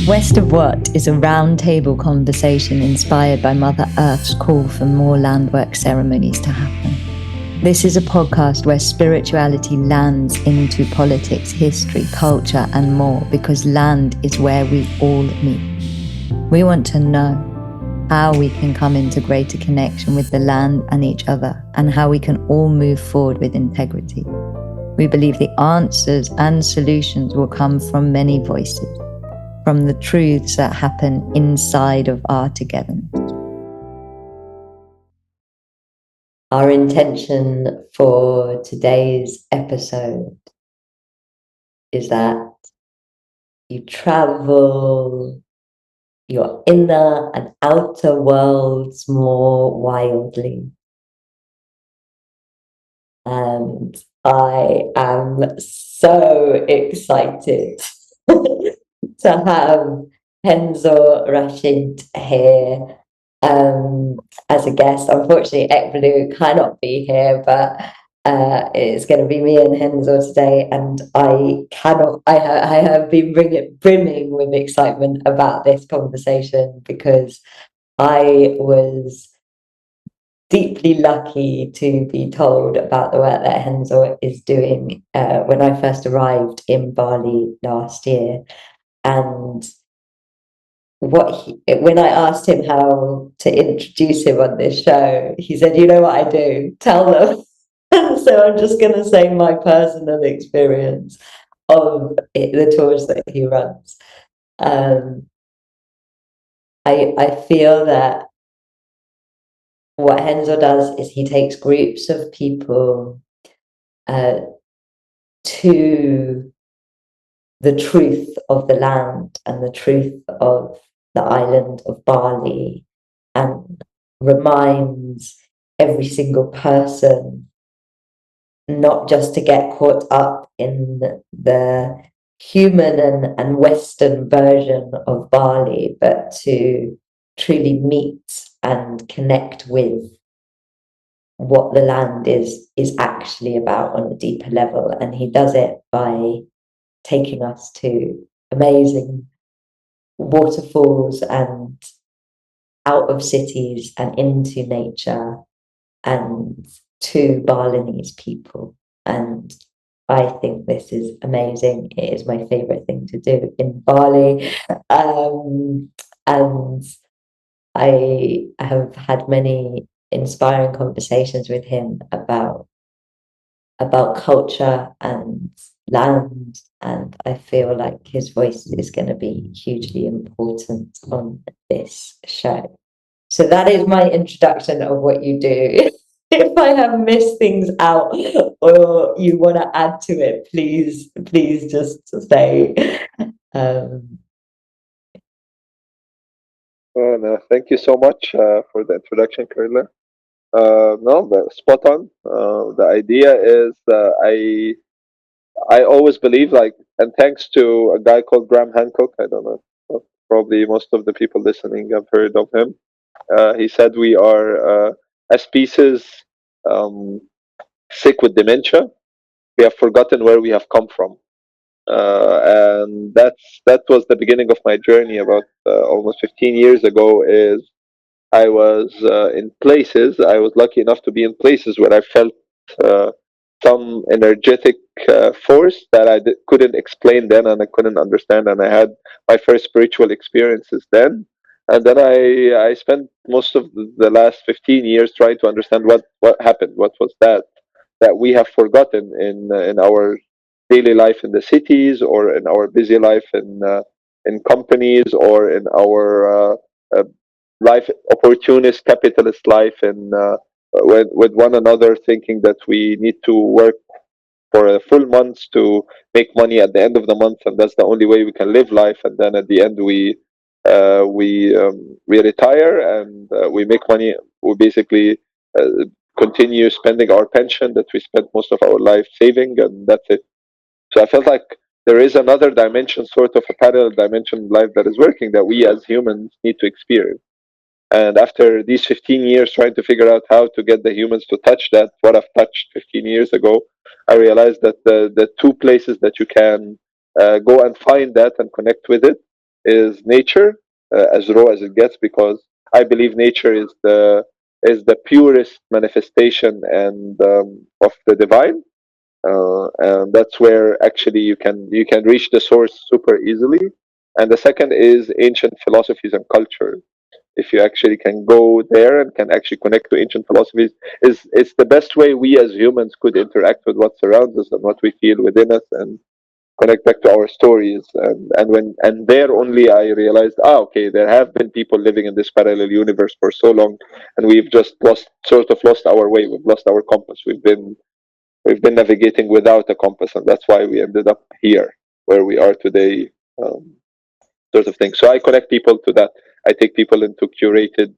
West of What is a round-table conversation inspired by Mother Earth's call for more landwork ceremonies to happen. This is a podcast where spirituality lands into politics, history, culture, and more because land is where we all meet. We want to know how we can come into greater connection with the land and each other, and how we can all move forward with integrity. We believe the answers and solutions will come from many voices, from the truths that happen inside of our togetherness. Our intention for today's episode is that you travel your inner and outer worlds more wildly. And I am so excited to have Henzor Rashid here as a guest. Unfortunately, Ekblue cannot be here, but it's going to be me and Henzor today, and I have been brimming with excitement about this conversation because I was deeply lucky to be told about the work that Henzor is doing when I first arrived in Bali last year. And when I asked him how to introduce him on this show, he said, "You know what I do? Tell them." So I'm just going to say my personal experience of the tours that he runs. I feel that what Henzor does is he takes groups of people to the truth of the land and the truth of the island of Bali, and reminds every single person not just to get caught up in the human and Western version of Bali, but to truly meet and connect with what the land is actually about on a deeper level. And he does it by taking us to amazing waterfalls and out of cities and into nature and to Balinese people. And I think this is amazing. It is my favorite thing to do in Bali. And I have had many inspiring conversations with him about culture and land, and I feel like his voice is going to be hugely important on this show. So that is my introduction of what you do. If I have missed things out or you want to add to it, please just say. No, thank you so much for the introduction, Kahreela. No, but spot on. The idea is I always believe, like, and thanks to a guy called Graham Hancock. I don't know, probably most of the people listening have heard of him. He said we are a species um, sick with dementia. We have forgotten where we have come from, and that was the beginning of my journey about almost 15 years ago. Is I was in places. I was lucky enough to be in places where I felt uh, some energetic force that couldn't explain then, and I couldn't understand. And I had my first spiritual experiences then. And then I spent most of the last 15 years trying to understand what happened. What was that we have forgotten in our daily life in the cities, or in our busy life in companies, or in our life, opportunist capitalist life, and with one another, thinking that we need to work for a full month to make money at the end of the month, and that's the only way we can live life. And then at the end, we retire, and we make money. We basically continue spending our pension that we spent most of our life saving, and that's it. So I felt like there is another dimension, sort of a parallel dimension in life that is working, that we as humans need to experience. And after these 15 years trying to figure out how to get the humans to touch that, what I've touched 15 years ago, I realized that the two places that you can go and find that and connect with it is nature, as raw as it gets, because I believe nature is the purest manifestation of the divine, and that's where actually you can reach the source super easily. And the second is ancient philosophies and culture. If you actually can go there and can actually connect to ancient philosophies, is it's the best way we as humans could interact with what surrounds us and what we feel within us, and connect back to our stories. And there only I realized, okay, there have been people living in this parallel universe for so long, and we've just lost our way. We've lost our compass. We've been navigating without a compass, and that's why we ended up here where we are today. um, sort of thing. So I connect people to that. I take people into curated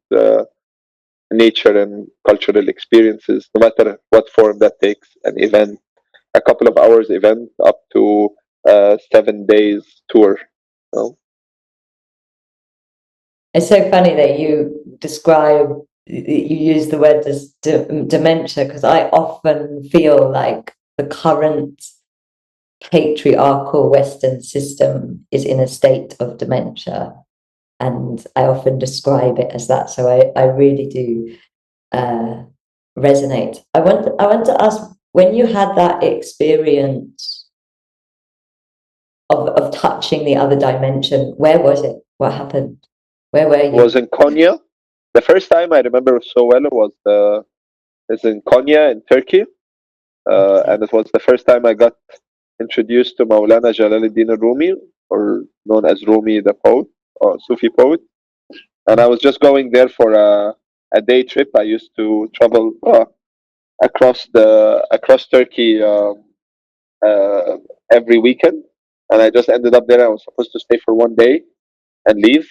nature and cultural experiences, no matter what form that takes. An event, a couple of hours event, up to 7 days tour. So, It's so funny that you use the word dementia, because I often feel like the current patriarchal Western system is in a state of dementia. And I often describe it as that. So I really do resonate. I want to ask, when you had that experience of touching the other dimension, where was it? What happened? Where were it was you? in Konya. The first time I remember so well was in Konya in Turkey, Okay. and it was the first time I got introduced to Maulana Jalaluddin Rumi, or known as Rumi the poet, or Sufi poet. And I was just going there for a day trip. I used to travel across Turkey uh, every weekend, and I just ended up there. I was supposed to stay for 1 day and leave,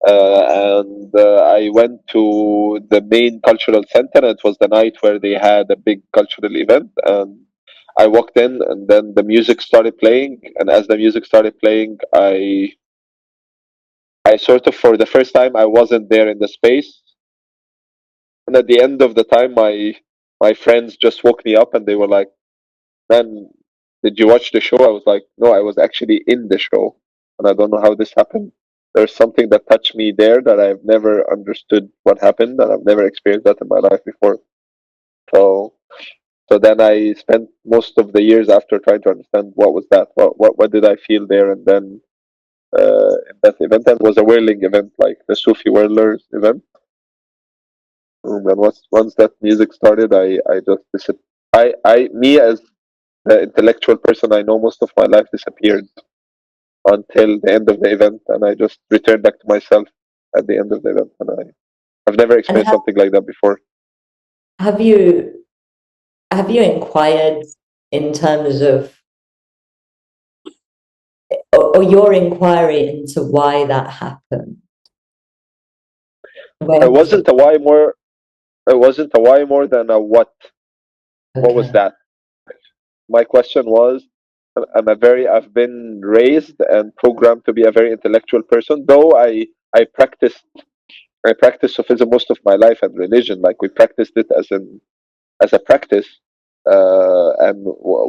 and I went to the main cultural center. And it was the night where they had a big cultural event, and I walked in, and then the music started playing. And as the music started playing, I sort of, for the first time, I wasn't there in the space. And at the end of the time, my friends just woke me up, and they were like, "Man, did you watch the show?" I was like, "No, I was actually in the show, and I don't know how this happened." There's something that touched me there that I've never understood what happened, and I've never experienced that in my life before. So, so then I spent most of the years after trying to understand what was that, what did I feel there, and then in that event, that was a whirling event, like the Sufi whirlers event. And once that music started, I just me as the intellectual person I know most of my life disappeared until the end of the event, and I just returned back to myself at the end of the event. And I've never And experienced something like that before. have you have you inquired in terms of, or your inquiry into why that happened? It Where has wasn't a why more. It wasn't a why more than a what. What was okay. that? My question was, I've been raised and programmed to be a very intellectual person, though I practiced I practiced Sufism most of my life, and religion. Like, we practiced it as a practice, and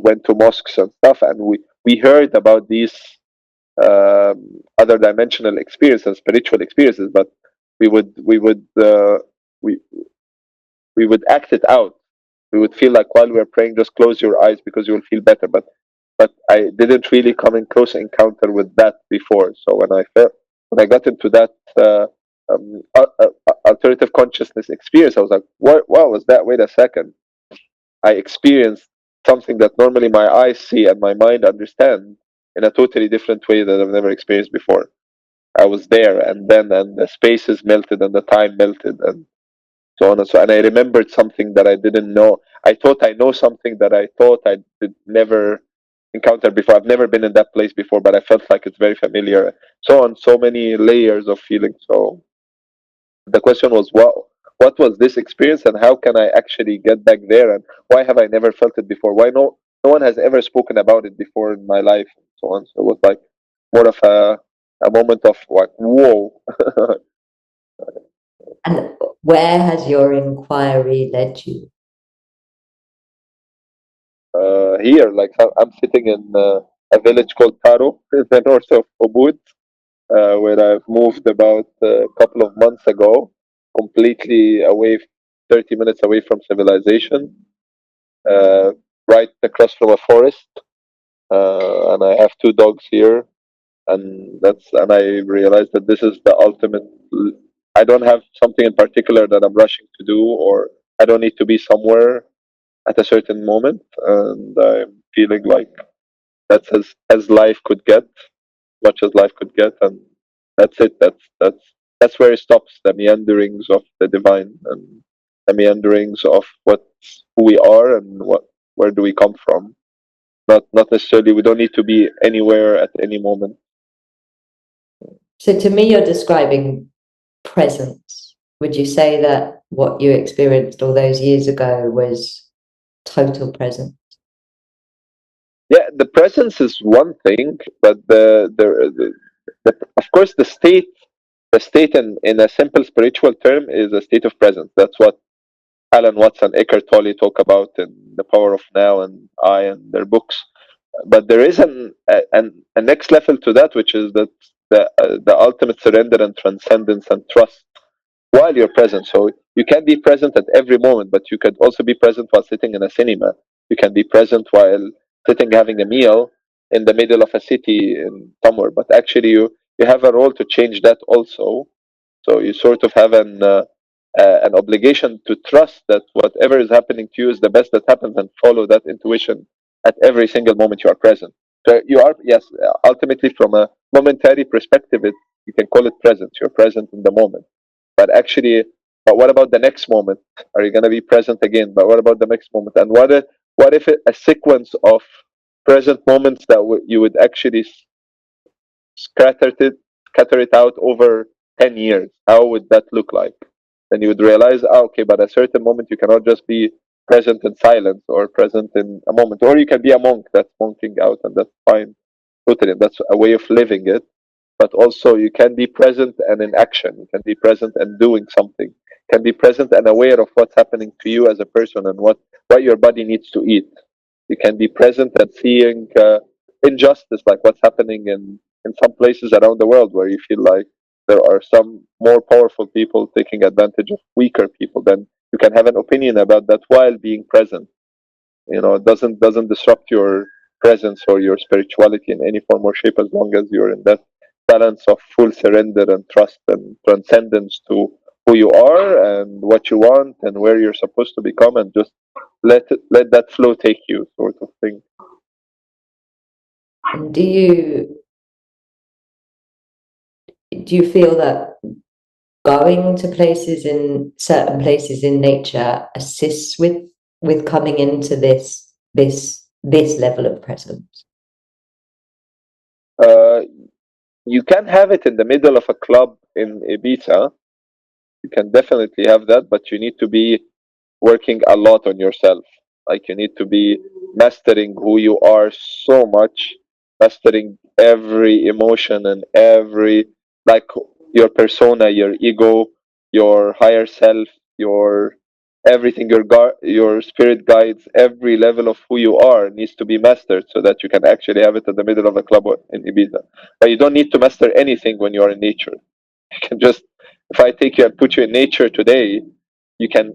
went to mosques and stuff, and we heard about these other dimensional experiences, spiritual experiences, but we would we would we we would act it out. We would feel like while we were praying, just close your eyes because you will feel better. But I didn't really come in close encounter with that before. So when I got into that alternative consciousness experience, I was like, what was that? Wait a second. I experienced something that normally my eyes see and my mind understand in a totally different way that I've never experienced before. I was there, and then and the spaces melted and the time melted, and so on and so. And I remembered something that I didn't know. I thought I know something that I thought I did never encounter before. I've never been in that place before, but I felt like it's very familiar. So on, so many layers of feeling. So the question was, what was this experience, and how can I actually get back there, and why have I never felt it before? Why no one has ever spoken about it before in my life, and so on. So it was like more of a moment of like, whoa. And where has your inquiry led you? Here, like, I'm sitting in a village called Taro in the north of Ubud, where I've moved about a couple of months ago, completely away, 30 minutes away from civilization, uh, right across from a forest. And I have two dogs here, and I realized that this is the ultimate. I don't have something in particular that I'm rushing to do, or I don't need to be somewhere at a certain moment, and I'm feeling like that's as life could get, much as life could get, and that's it. That's where it stops. The meanderings of the divine and the meanderings of what who we are and where do we come from. Not necessarily. We don't need to be anywhere at any moment. So to me, you're describing presence. Would you say that what you experienced all those years ago was total presence? Yeah, the presence is one thing, but the of course the state in a simple spiritual term is a state of presence. That's what Alan Watts and Eckhart Tolle talk about in The Power of Now and I and their books. But there is a next level to that, which is that the ultimate surrender and transcendence and trust while you're present. So you can be present at every moment, but you could also be present while sitting in a cinema. You can be present while sitting having a meal in the middle of a city in somewhere. But actually, you have a role to change that also. So you sort of have an obligation to trust that whatever is happening to you is the best that happens, and follow that intuition at every single moment you are present. So you are, yes, ultimately from a momentary perspective, you can call it presence. You're present in the moment. But actually, but what about the next moment? Are you going to be present again? But what about the next moment? And what if a sequence of present moments that you would actually scatter it scatter it out over 10 years? How would that look like? Then you would realize, okay, but at a certain moment you cannot just be present in silence or present in a moment, or you can be a monk that's monking out, and that's fine, totally. That's a way of living it. But also you can be present and in action. You can be present and doing something. You can be present and aware of what's happening to you as a person, and what your body needs to eat. You can be present and seeing injustice, like what's happening in some places around the world, where you feel like there are some more powerful people taking advantage of weaker people. Then you can have an opinion about that while being present. It doesn't disrupt your presence or your spirituality in any form or shape, as long as you're in that balance of full surrender and trust and transcendence to who you are and what you want and where you're supposed to become, and just let that flow take you, sort of thing. And do you feel that going to places in certain places in nature assists with coming into this level of presence? uh, you can have it in the middle of a club in Ibiza. You can definitely have that, but you need to be working a lot on yourself. Like, you need to be mastering who you are so much, mastering every emotion and every, like, your persona, your ego, your higher self, your everything, your spirit guides, every level of who you are needs to be mastered, so that you can actually have it in the middle of a club in Ibiza. But you don't need to master anything when you are in nature. You can just, if I take you and put you in nature today, you can,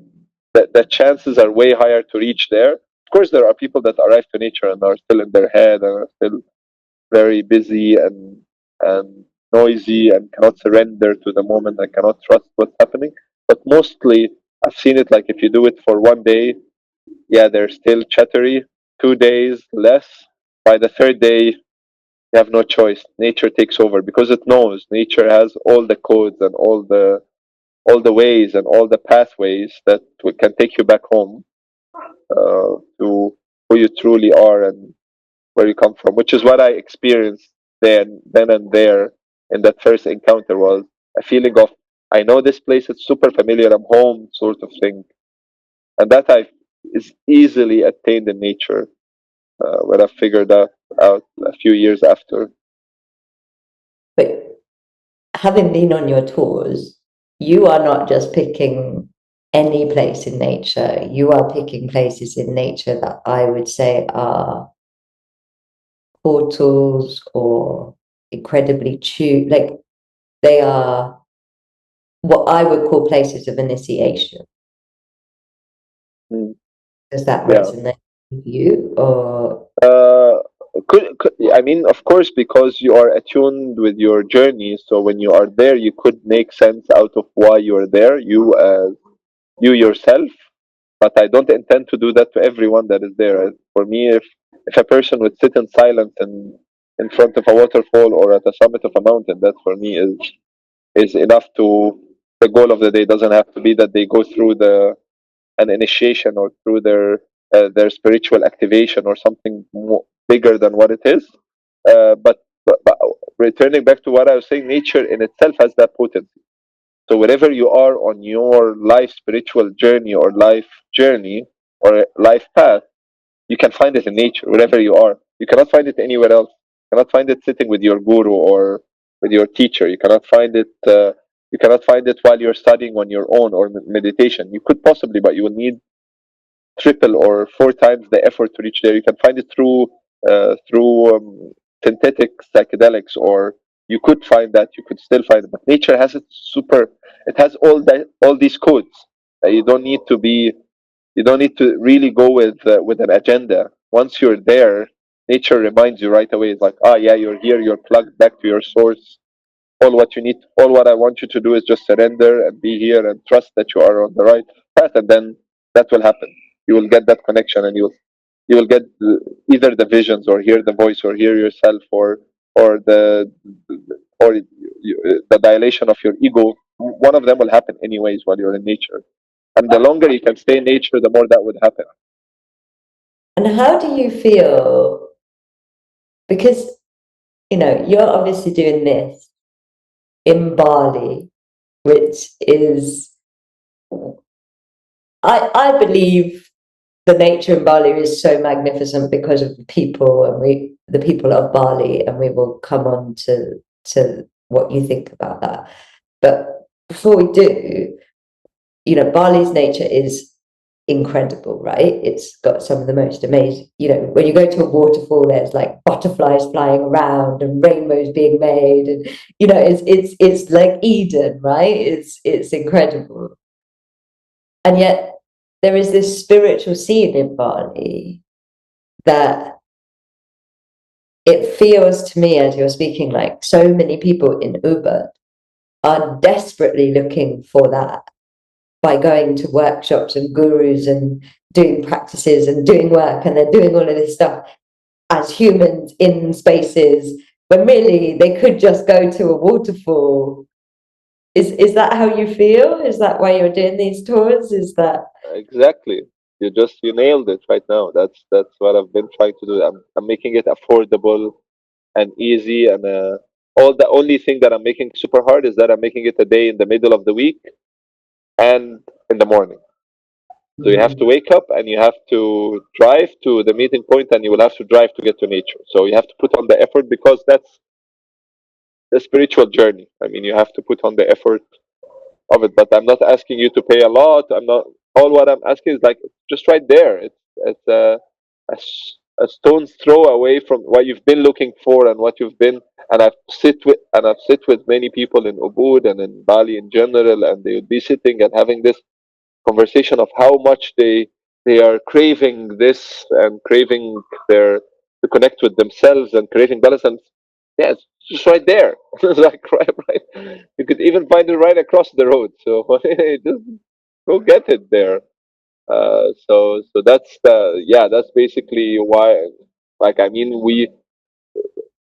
the chances are way higher to reach there. Of course, there are people that arrive to nature and are still in their head and are still very busy and noisy and cannot surrender to the moment and cannot trust what's happening. But mostly, I've seen it, like, if you do it for one day, yeah, they're still chattery. 2 days less. By the third day, you have no choice. Nature takes over, because it knows nature has all the codes and all the ways and all the pathways that can take you back home, to who you truly are and where you come from, which is what I experienced then and there in that first encounter, was a feeling of, I know this place, it's super familiar, I'm home, sort of thing. And that I is easily attained in nature, when I figured that out a few years after. But having been on your tours, you are not just picking any place in nature. You are picking places in nature that I would say are portals or incredibly like they are what I would call places of initiation. Mm. Does that Yeah. resonate with you? Or I mean, of course, because you are attuned with your journey. So when you are there, you could make sense out of why you are there. You yourself. But I don't intend to do that to everyone that is there. For me, if a person would sit in silence and in front of a waterfall or at the summit of a mountain, that for me is enough to. The goal of the day doesn't have to be that they go through an initiation or through their spiritual activation or something bigger than what it is. But returning back to what I was saying, nature in itself has that potency. So wherever you are on your life spiritual journey or life journey or life path, you can find it in nature wherever you are. You cannot find it anywhere else. You cannot find it sitting with your guru or with your teacher. You cannot find it. You cannot find it while you're studying on your own or meditation. You could possibly, but you will need triple or four times the effort to reach there. You can find it through synthetic psychedelics, or you could find that. You could still find it, but nature has it super. It has all these codes. You don't need to be. You don't need to really go with an agenda. Once you're there, nature reminds you right away. It's like, ah, yeah, you're here. You're plugged back to your source. All what I want you to do is just surrender and be here and trust that you are on the right path, and then that will happen. You will get that connection, and you will get either the visions or hear the voice or hear yourself or the dilation of your ego. One of them will happen anyways while you're in nature, and the longer you can stay in nature, the more that would happen. and how do you feel? Because you're obviously doing this in Bali, which is I believe the nature in Bali is so magnificent because of the people and the people of Bali, and we will come on to what you think about that. But before we do, Bali's nature is incredible, right? It's got some of the most amazing, when you go to a waterfall, there's like butterflies flying around and rainbows being made, and it's like Eden, right? It's incredible. And yet there is this spiritual scene in Bali that it feels to me, as you're speaking, like so many people in Ubud are desperately looking for that by going to workshops and gurus and doing practices and doing work, and they're doing all of this stuff as humans in spaces when really they could just go to a waterfall. Is that how you feel? Is that why you're doing these tours? Is that Exactly. You nailed it right now. That's what I've been trying to do. I'm making it affordable and easy, and all the only thing that I'm making super hard is that I'm making it a day in the middle of the week and in the morning. So you have to wake up and you have to drive to the meeting point, and you will have to drive to get to nature. So you have to put on the effort because that's the spiritual journey. I mean, you have to put on the effort of it. But I'm not asking you to pay a lot. I'm not. All what I'm asking is like just right there. It's a stone's throw away from what you've been looking for and what you've been. I've sit with many people in Ubud and in Bali in general, and they would be sitting and having this conversation of how much they are craving this and craving their to connect with themselves and craving balance. And yeah, it's just right there. It's like right. You could even find it right across the road. So just go get it there. So that's basically why. Like, I mean,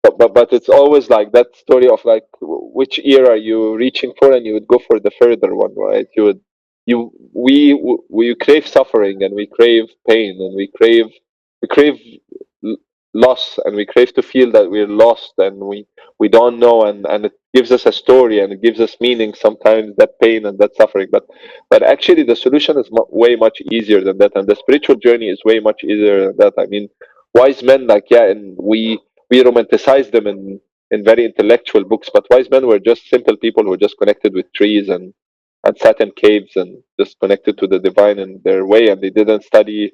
but it's always like that story of like which ear are you reaching for, and you would go for the further one, right? You would you we crave suffering, and we crave pain, and we crave l- loss, and we crave to feel that we're lost, and we don't know, and it gives us a story, and it gives us meaning sometimes, that pain and that suffering. But actually the solution is way much easier than that, and the spiritual journey is way much easier than that. I mean, wise men, like, yeah, and we romanticize them in very intellectual books, but wise men were just simple people who just connected with trees and sat in caves and just connected to the divine in their way, and they didn't study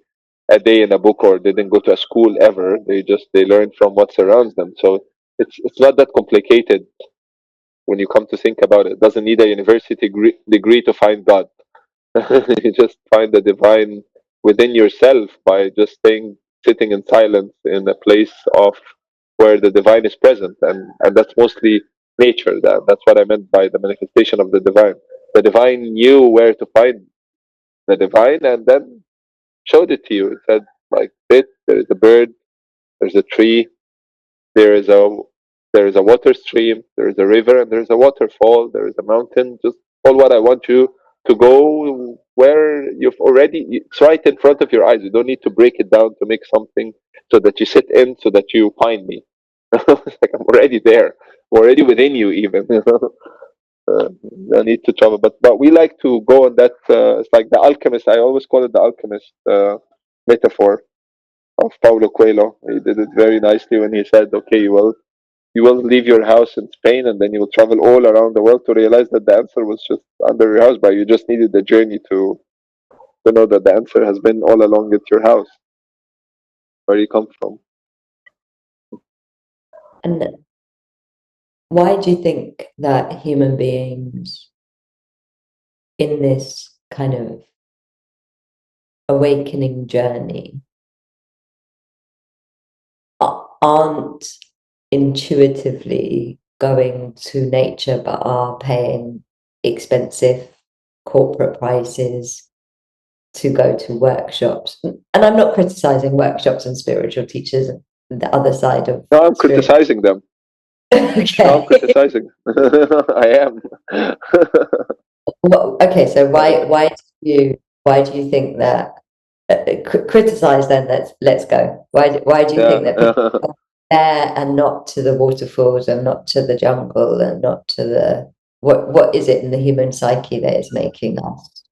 a day in a book, or they didn't go to a school ever. They learned from what surrounds them. So it's not that complicated when you come to think about it. It doesn't need a university degree to find God. You just find the divine within yourself by just sitting in silence in a place of where the divine is present, and that's mostly nature. That's what I meant by the manifestation of the divine. The divine knew where to find the divine, and then showed it to you. It said, like this: there is a bird, there's a tree, there is a water stream, there is a river, and there is a waterfall, there is a mountain. Just all what I want you to go where it's right in front of your eyes. You don't need to break it down to make something so that you sit in, so that you find me. It's like I'm already there. I'm already within you, even. No need to travel, but we like to go on that. It's like the alchemist. I always call it the alchemist metaphor of Paulo Coelho. He did it very nicely when he said, "Okay, you will leave your house in Spain, and then you will travel all around the world to realize that the answer was just under your house, but you just needed the journey to know that the answer has been all along at your house, where you come from." And why do you think that human beings in this kind of awakening journey aren't intuitively going to nature but are paying expensive corporate prices to go to workshops? And I'm not criticizing workshops and spiritual teachers, the other side of No, I'm spirit. criticizing them. No, I'm Okay. criticizing. I am. Well, okay, so why do you think that criticize then? Let's go. Why do you Yeah. think that people are there and not to the waterfalls and not to the jungle and not to the what is it in the human psyche that is making us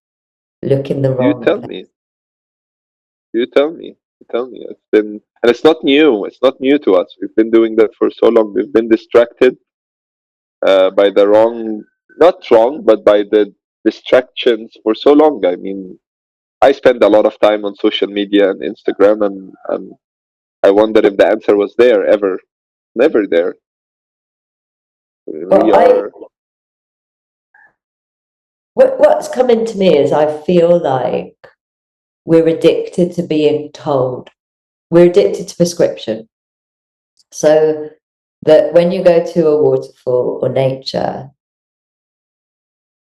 look in the You wrong tell place? me. You tell me. You tell me. And it's not new. It's not new to us. We've been doing that for so long. We've been distracted by the wrong, not wrong, but by the distractions for so long. I mean, I spend a lot of time on social media and Instagram, and I wonder if the answer was there ever. Never there. We Well, are, what's coming to me is I feel like we're addicted to being told. We're addicted to prescription. So that when you go to a waterfall or nature,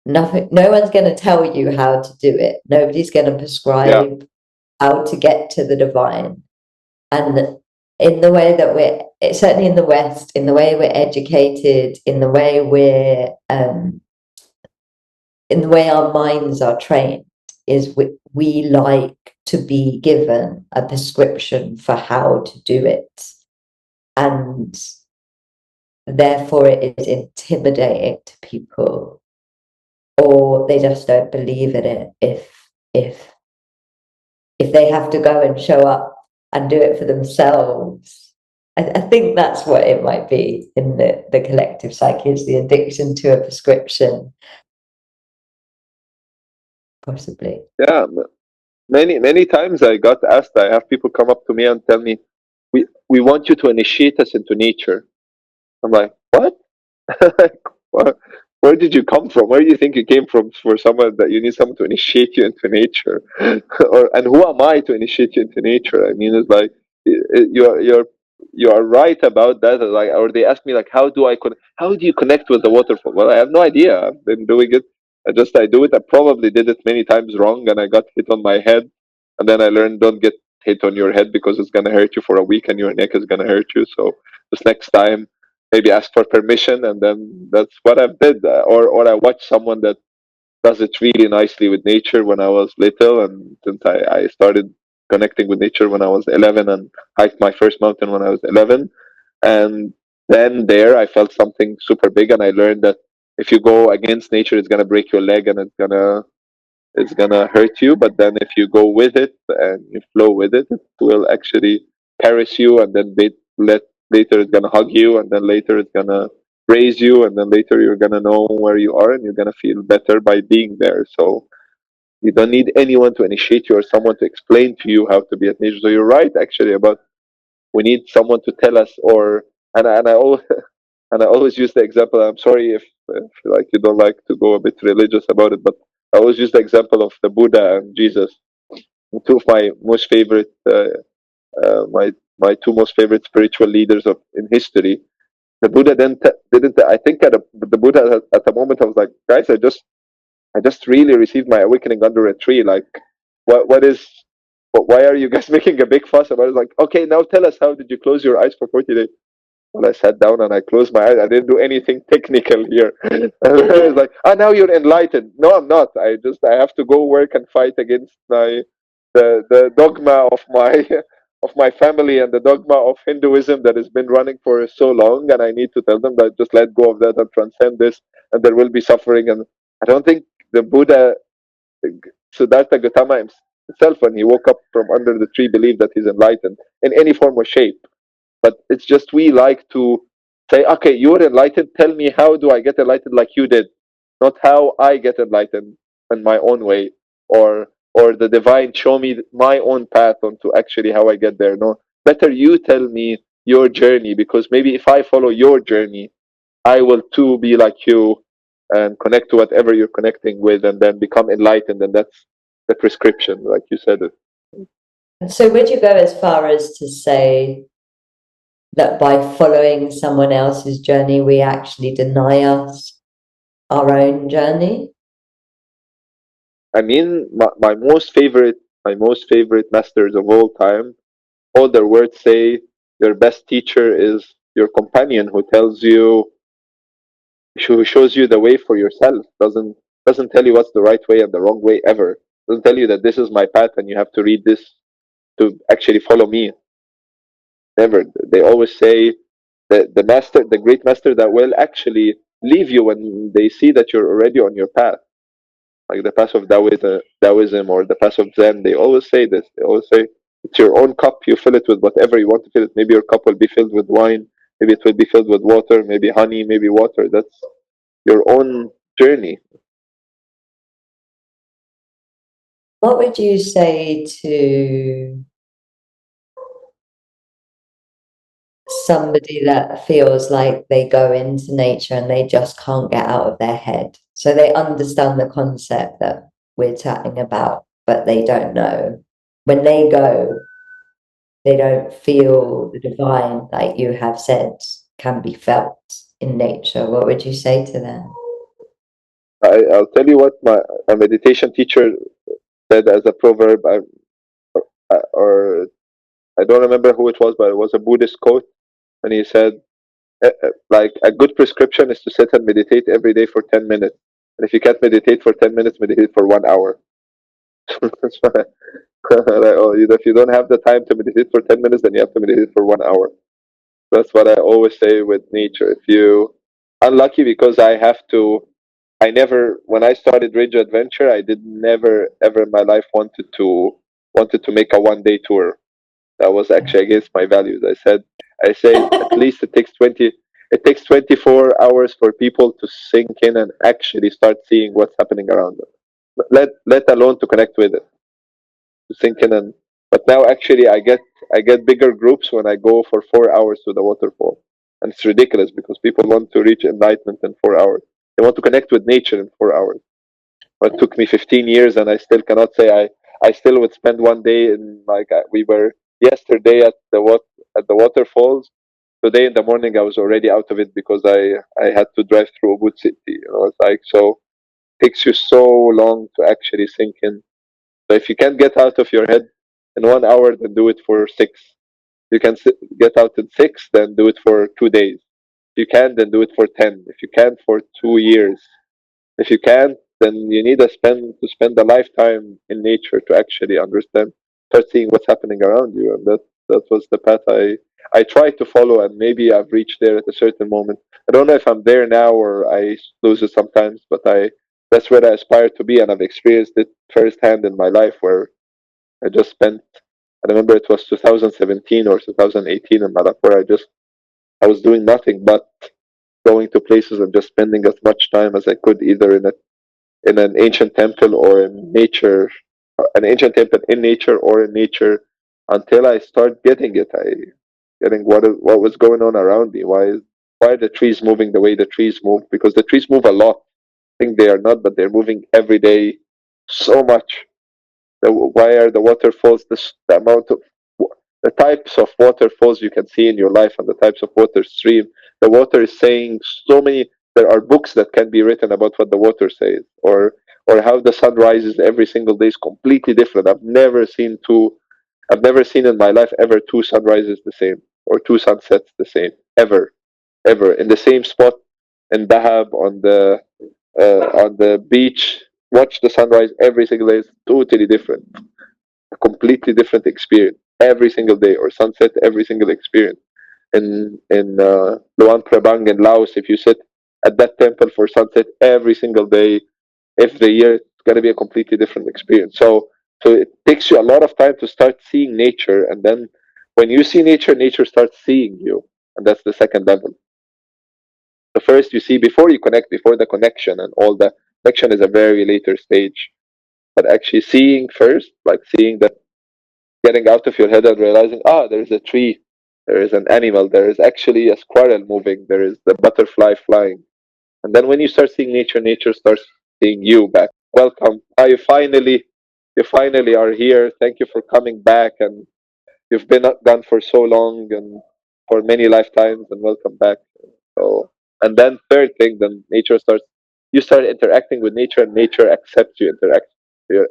no one's going to tell you how to do it. Nobody's going to yeah, prescribe how to get to the divine. And in the way that certainly in the West, in the way we're educated, in the way in the way our minds are trained, is we like to be given a prescription for how to do it. And therefore it is intimidating to people, or they just don't believe in it if if they have to go and show up and do it for themselves. I think that's what it might be in the collective psyche, is the addiction to a prescription, possibly. yeah. Many times I got asked. I have people come up to me and tell me, "We want you to initiate us into nature." I'm like, "What? Where where did you come from? Where do you think you came from for someone that you need someone to initiate you into nature? And who am I to initiate you into nature?" I mean, it's like you are right about that. Like, or they ask me like, how do you connect with the waterfall? Well, I have no idea. I've been doing it. I do it. I probably did it many times wrong, and I got hit on my head, and then I learned, don't get hit on your head because it's gonna hurt you for a week, and your neck is gonna hurt you. So just next time, maybe ask for permission, and then that's what I've did. Or I watched someone that does it really nicely with nature when I was little, and since I started connecting with nature when I was 11 and hiked my first mountain when I was 11, and then there I felt something super big, and I learned that if you go against nature, it's gonna break your leg, and it's gonna hurt you. But then if you go with it and you flow with it, it will actually caress you, and then later it's gonna hug you, and then later it's gonna raise you, and then later you're gonna know where you are, and you're gonna feel better by being there. So you don't need anyone to initiate you or someone to explain to you how to be at nature. So you're right, actually, about we need someone to tell us, or and I always and I always use the example. I'm sorry if like you don't like to go a bit religious about it, but I always use the example of the Buddha and Jesus, two of my most favorite, my two most favorite spiritual leaders of in history. The Buddha then didn't. I think the Buddha at the moment I was like, guys, I just really received my awakening under a tree. Like, what is, why are you guys making a big fuss about it? Like, okay, now tell us, how did you close your eyes for 40 days? Well, I sat down and I closed my eyes. I didn't do anything technical here. And I was like, oh, now you're enlightened. No, I'm not. I have to go work and fight against the dogma of my of my family and the dogma of Hinduism that has been running for so long. And I need to tell them that just let go of that and transcend this, and there will be suffering. And I don't think the Buddha, Siddhartha Gautama himself, when he woke up from under the tree, believed that he's enlightened in any form or shape. But it's just we like to say, okay, you're enlightened. Tell me, how do I get enlightened like you did? Not how I get enlightened in my own way, or the divine show me my own path onto actually how I get there. No, better you tell me your journey, because maybe if I follow your journey, I will too be like you and connect to whatever you're connecting with, and then become enlightened. And that's the prescription, like you said it. So would you go as far as to say that by following someone else's journey, we actually deny us our own journey? I mean, my most favorite masters of all time, all their words say, your best teacher is your companion who tells you, who shows you the way for yourself. Doesn't tell you what's the right way and the wrong way ever. Doesn't tell you that this is my path and you have to read this to actually follow me. Never. They always say that the master, the great master, that will actually leave you when they see that you're already on your path, like the path of Taoism or the path of Zen. They always say this. They always say it's your own cup. You fill it with whatever you want to fill it. Maybe your cup will be filled with wine. Maybe it will be filled with water. Maybe honey. Maybe water. That's your own journey. What would you say to somebody that feels like they go into nature and they just can't get out of their head? So they understand the concept that we're chatting about, but they don't know. When they go, they don't feel the divine, like you have said, can be felt in nature. What would you say to them? I'll tell you what my meditation teacher said as a proverb. Or I don't remember who it was, but it was a Buddhist quote, and he said, like a good prescription is to sit and meditate every day for 10 minutes. And if you can't meditate for 10 minutes, meditate for 1 hour. That's why, like, oh, if you don't have the time to meditate for 10 minutes, then you have to meditate for 1 hour. That's what I always say with nature. If you unlucky, because I have to, I never, when I started Radio Adventure, I did never ever in my life wanted to make a 1 day tour. That was actually against my values. I say at least it takes 24 hours for people to sink in and actually start seeing what's happening around them. Let alone to connect with it, to sink in. And but now actually I get bigger groups when I go for 4 hours to the waterfall, and it's ridiculous because people want to reach enlightenment in 4 hours. They want to connect with nature in 4 hours. But it took me 15 years, and I still cannot say I still would spend 1 day in, like, we were yesterday at the waterfalls. Today in the morning I was already out of it because I had to drive through Ubud City. It's like, so it takes you so long to actually sink in. So if you can't get out of your head in 1 hour, then do it for six. If you can get out in six, then do it for 2 days. If you can, then do it for 10. If you can, for 2 years. If you can't, then you need to spend a lifetime in nature to actually understand, start seeing what's happening around you. And that was the path I tried to follow, and maybe I've reached there at a certain moment. I don't know if I'm there now or I lose it sometimes, but I that's where I aspire to be, and I've experienced it firsthand in my life, where I just spent. I remember it was 2017 or 2018 in my life, where I was doing nothing but going to places and just spending as much time as I could, either in an ancient temple or in nature, an ancient temple in nature or in nature, until I start getting it. getting what was going on around me. Why are the trees moving the way the trees move? Because the trees move a lot. I think they are not, but they're moving every day so much. Why are the waterfalls the amount of the types of waterfalls you can see in your life and the types of water stream? The water is saying so many. There are books that can be written about what the water says, or how the sun rises every single day is completely different. I've never seen in my life ever two sunrises the same or two sunsets the same ever in the same spot in Dahab on the beach. Watch the sunrise every single day. It's totally different, a completely different experience every single day, or sunset every single experience. In Luang Prabang in Laos, if you sit at that temple for sunset every single day, if the year, it's going to be a completely different experience. So it takes you a lot of time to start seeing nature, and then when you see nature, nature starts seeing you, and that's the second level. The first you see before you connect, before the connection, and all the connection is a very later stage. But actually seeing first, like seeing that, getting out of your head and realizing, there's a tree, there is an animal, there is actually a squirrel moving, there is the butterfly flying. And then when you start seeing nature, nature starts seeing you back. Welcome. You finally are here. Thank you for coming back. And you've been gone for so long and for many lifetimes, and welcome back. So, and then third thing, then nature starts, you start interacting with nature, and nature accepts you're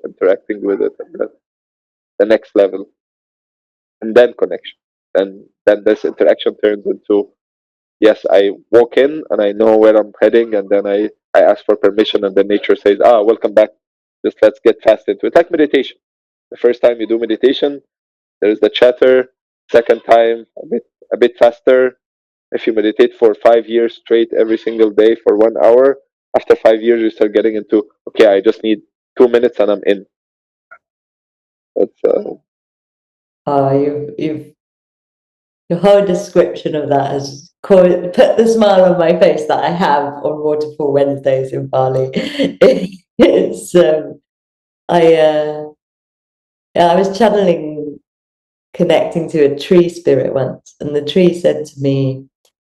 interacting with it. And that's the next level. And then connection. And then this interaction turns into, yes, I walk in and I know where I'm heading, and then I ask for permission, and then nature says, welcome back. Just let's get fast into it. Like meditation. The first time you do meditation, there's the chatter. Second time, a bit faster. If you meditate for 5 years straight every single day for 1 hour, after 5 years you start getting into, okay, I just need 2 minutes and I'm in. That's You've your whole description of that has put the smile on my face that I have on Waterfall Wednesdays in Bali. It's I was channeling, connecting to a tree spirit once, and the tree said to me,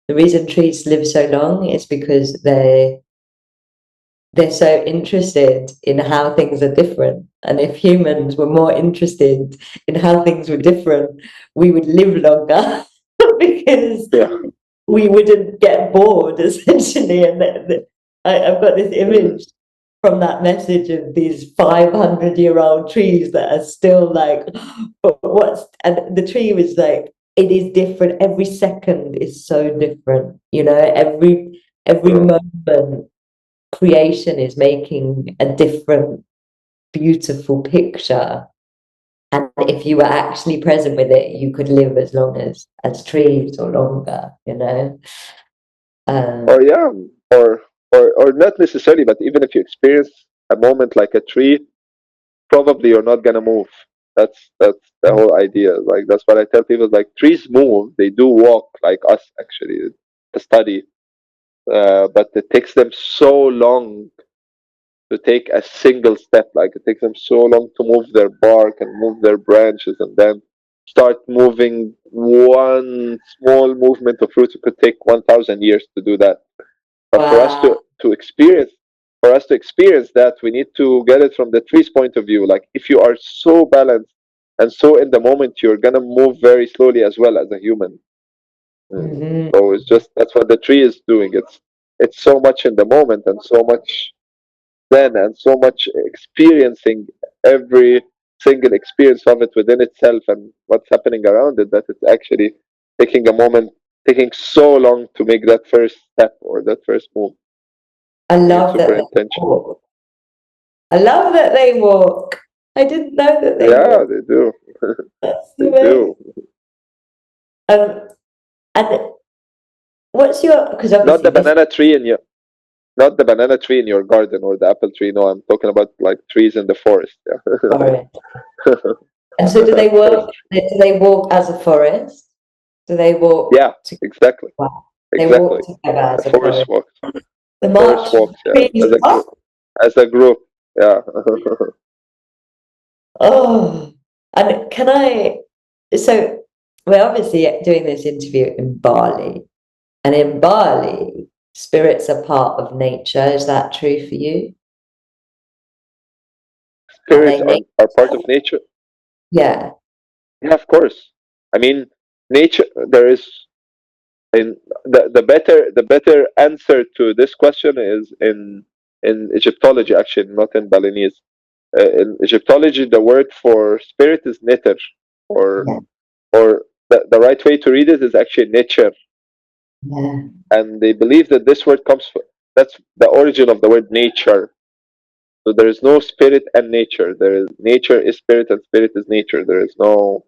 the reason trees live so long is because they're so interested in how things are different. And if humans were more interested in how things were different, we would live longer because yeah. we wouldn't get bored, essentially. And I've got this image from that message of these 500-year-old trees that are still like, but what's, and the tree was like, it is different. Every second is so different, every moment creation is making a different, beautiful picture. And if you were actually present with it, you could live as long as trees or longer. Or yeah, or or not necessarily, but even if you experience a moment like a tree, probably you're not gonna move. That's the whole idea. Like that's what I tell people. Like trees move, they do walk like us actually. The study, but it takes them so long to take a single step. Like it takes them so long to move their bark and move their branches, and then start moving one small movement of roots. It could take 1,000 years to do that. But Wow. for us to experience that, we need to get it from the tree's point of view. Like if you are so balanced and so in the moment, you're gonna move very slowly as well as a human. Mm-hmm. So it's just that's what the tree is doing. It's so much in the moment and so much then and so much experiencing every single experience of it within itself and what's happening around it, that it's actually taking a moment, taking so long to make that first step or that first move. I Being love that super they intentional. walk. I love that they walk. I didn't know that they Yeah, walk. they do. That's They amazing. do. Um, and what's your, because Not obviously the this banana tree in your not the banana tree in your garden or the apple tree. No, I'm talking about like trees in the forest. Yeah. forest. And so do they Forest walk? tree. Do they walk as a forest? Do they walk Yeah, to, exactly. wow, they Exactly. walk together The as a forest forest? walks. The Forest march walks, yeah. trees As a group. up. As a group. Yeah. Oh, and can I? So we're obviously doing this interview in Bali, and in Bali, spirits are part of nature. Is that true for you? Are Spirits they are part of nature? nature. Yeah, Yeah, of course. I mean, nature. There is in the better answer to this question is in Egyptology, actually, not in Balinese. In Egyptology, the word for spirit is neter, or yeah, the right way to read it is actually nature, yeah, and they believe that this word comes from, that's the origin of the word nature. So there is no spirit and nature. There is nature is spirit and spirit is nature. There is no.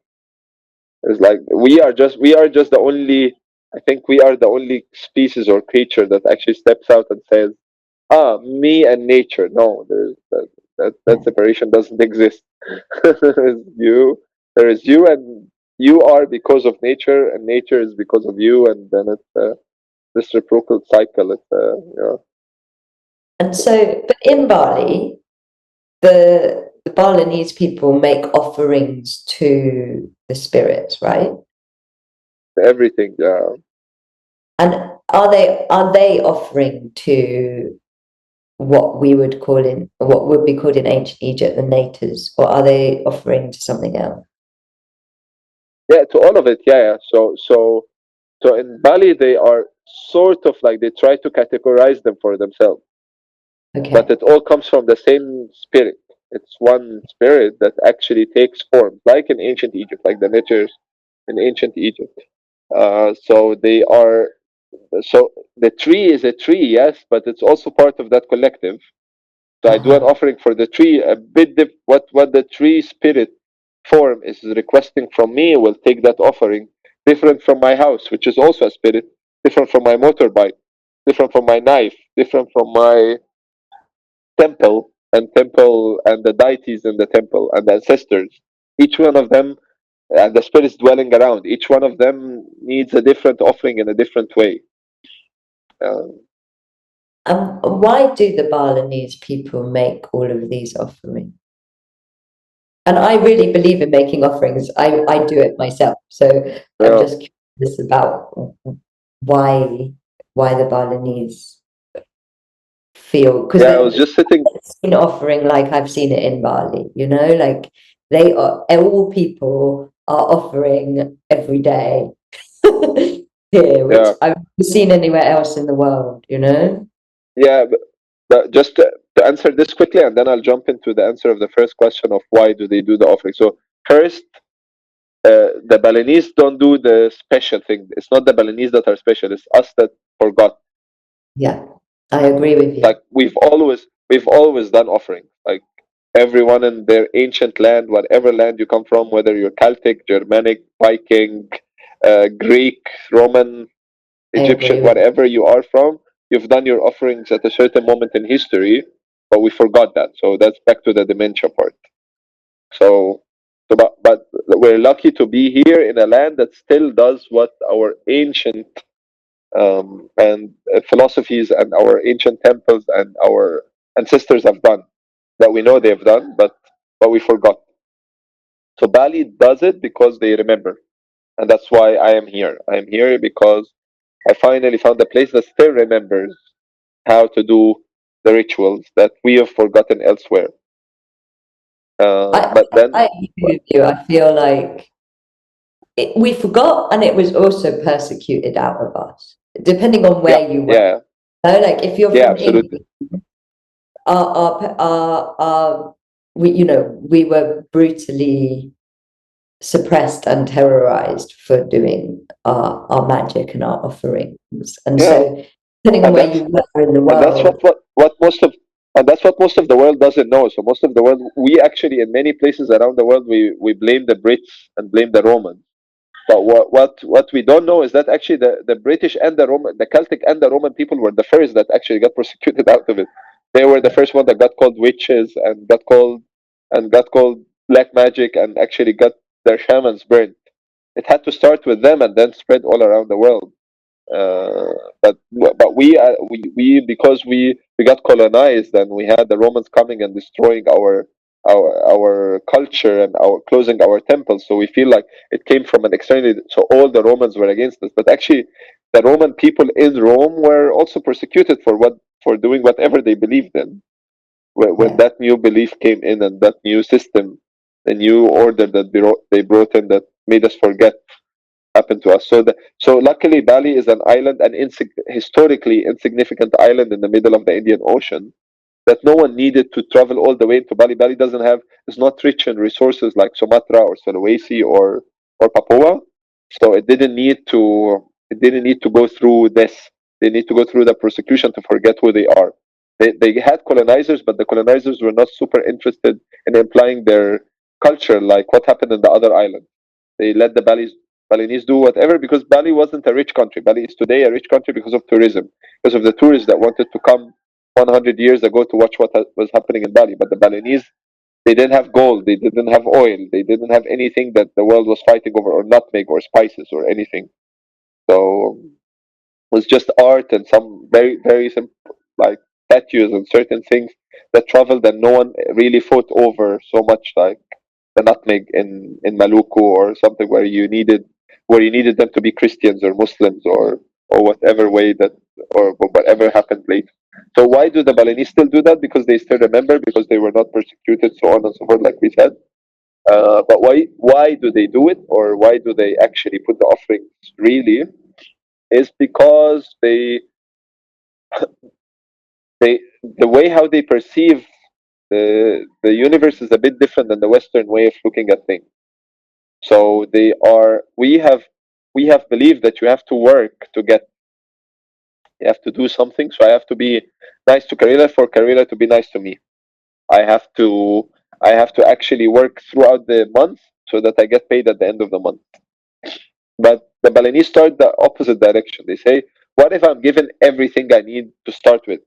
It's like we are just the only. I think we are the only species or creature that actually steps out and says, "Ah, me and nature." No, there's that yeah. separation doesn't exist. There's you. There is you, and you are because of nature, and nature is because of you, and then it's this reciprocal cycle. It's And so, but in Bali, the Balinese people make offerings to the spirits, right? everything. And are they offering to what would be called in ancient Egypt the nators, or are they offering to something else? Yeah, to all of it. Yeah, yeah. So in Bali, they are sort of like they try to categorize them for themselves, but Okay. it all comes from the same spirit. It's one spirit that actually takes form, like in ancient Egypt, like the natures in ancient Egypt. So they are. So the tree is a tree, yes, but it's also part of that collective. So I do an Uh-huh. offering for the tree. A bit what the tree spirit form is requesting from me will take that offering. Different from my house, which is also a spirit. Different from my motorbike. Different from my knife. Different from my temple and the deities in the temple and the ancestors. Each one of them and the spirits dwelling around. Each one of them needs a different offering in a different way. Um, Why do the Balinese people make all of these offerings? And I really believe in making offerings. I do it myself. So I'm yeah, just curious about why why the Balinese feel, because yeah. I was just sitting. it's an offering like I've seen it in Bali, like they are all people are offering every day here, which Yeah, I've never seen anywhere else in the world. yeah. But just to answer this quickly, and then I'll jump into the answer of the first question of why do they do the offering. So first, the Balinese don't do the special thing. It's not the Balinese that are special. It's us that forgot. Yeah, I agree with Like you. we've always done offering. Like everyone in their ancient land, whatever land you come from, whether you're Celtic, Germanic, Viking, Greek, Roman, I Egyptian, agree with you. whatever you are from, you've done your offerings at a certain moment in history, but we forgot that. So that's back to the dementia part. So, but we're lucky to be here in a land that still does what our ancient and philosophies and our ancient temples and our ancestors have done that we know they've done, but we forgot. So Bali does it because they remember, and that's why I am here. I am here because I finally found a place that still remembers how to do the rituals that we have forgotten elsewhere. I, But then, I agree with you. I feel like we forgot, and it was also persecuted out of us, depending on yeah, where you were. yeah, Like if you're yeah, from absolutely, England, we were brutally suppressed and terrorized for doing our magic and our offerings. And yeah, so, depending on and where you were in the and that's world, what most of the world doesn't know. So most of the world, we actually in many places around the world, we blame the Brits and blame the Romans. But what we don't know is that actually the British and the Celtic and the Roman people were the first that actually got persecuted out of it. They were the first one that got called witches and got called black magic and actually got their shamans burned. It had to start with them and then spread all around the world. But we because we got colonized and we had the Romans coming and destroying our culture and our closing our temples. So we feel like it came from an external. So all the Romans were against us, but actually, the Roman people in Rome were also persecuted for doing whatever they believed in. When Yeah. that new belief came in and that new system, the new order that they brought in that made us forget happened to us. So luckily Bali is an island, an historically insignificant island in the middle of the Indian Ocean that no one needed to travel all the way to Bali. Bali is not rich in resources like Sumatra or Sulawesi or Papua. So it didn't need to go through this. They need to go through the persecution to forget who they are. They had colonizers, but the colonizers were not super interested in implying their culture like what happened in the other islands. They let the Balinese do whatever because Bali wasn't a rich country. Bali is today a rich country because of tourism, because of the tourists that wanted to come 100 years ago to watch what was happening in Bali. But the Balinese, they didn't have gold, they didn't have oil, they didn't have anything that the world was fighting over, or nutmeg, or spices, or anything. So it was just art and some very, very simple, like statues and certain things that traveled, and no one really fought over so much, like the nutmeg in Maluku or something where you needed them to be Christians or Muslims or whatever way that or whatever happened later. So why do the Balinese still do that? Because they still remember, because they were not persecuted, so on and so forth, like we said. But why do they do it, or why do they actually put the offerings? Really, is because they the way how they perceive the universe is a bit different than the Western way of looking at things. So we have believed that you have to work to get, you have to do something. So I have to be nice to Kahreela for Kahreela to be nice to me. I have to I have to actually work throughout the month so that I get paid at the end of the month. But the Balinese start the opposite direction. They say, what if I'm given everything I need to start with?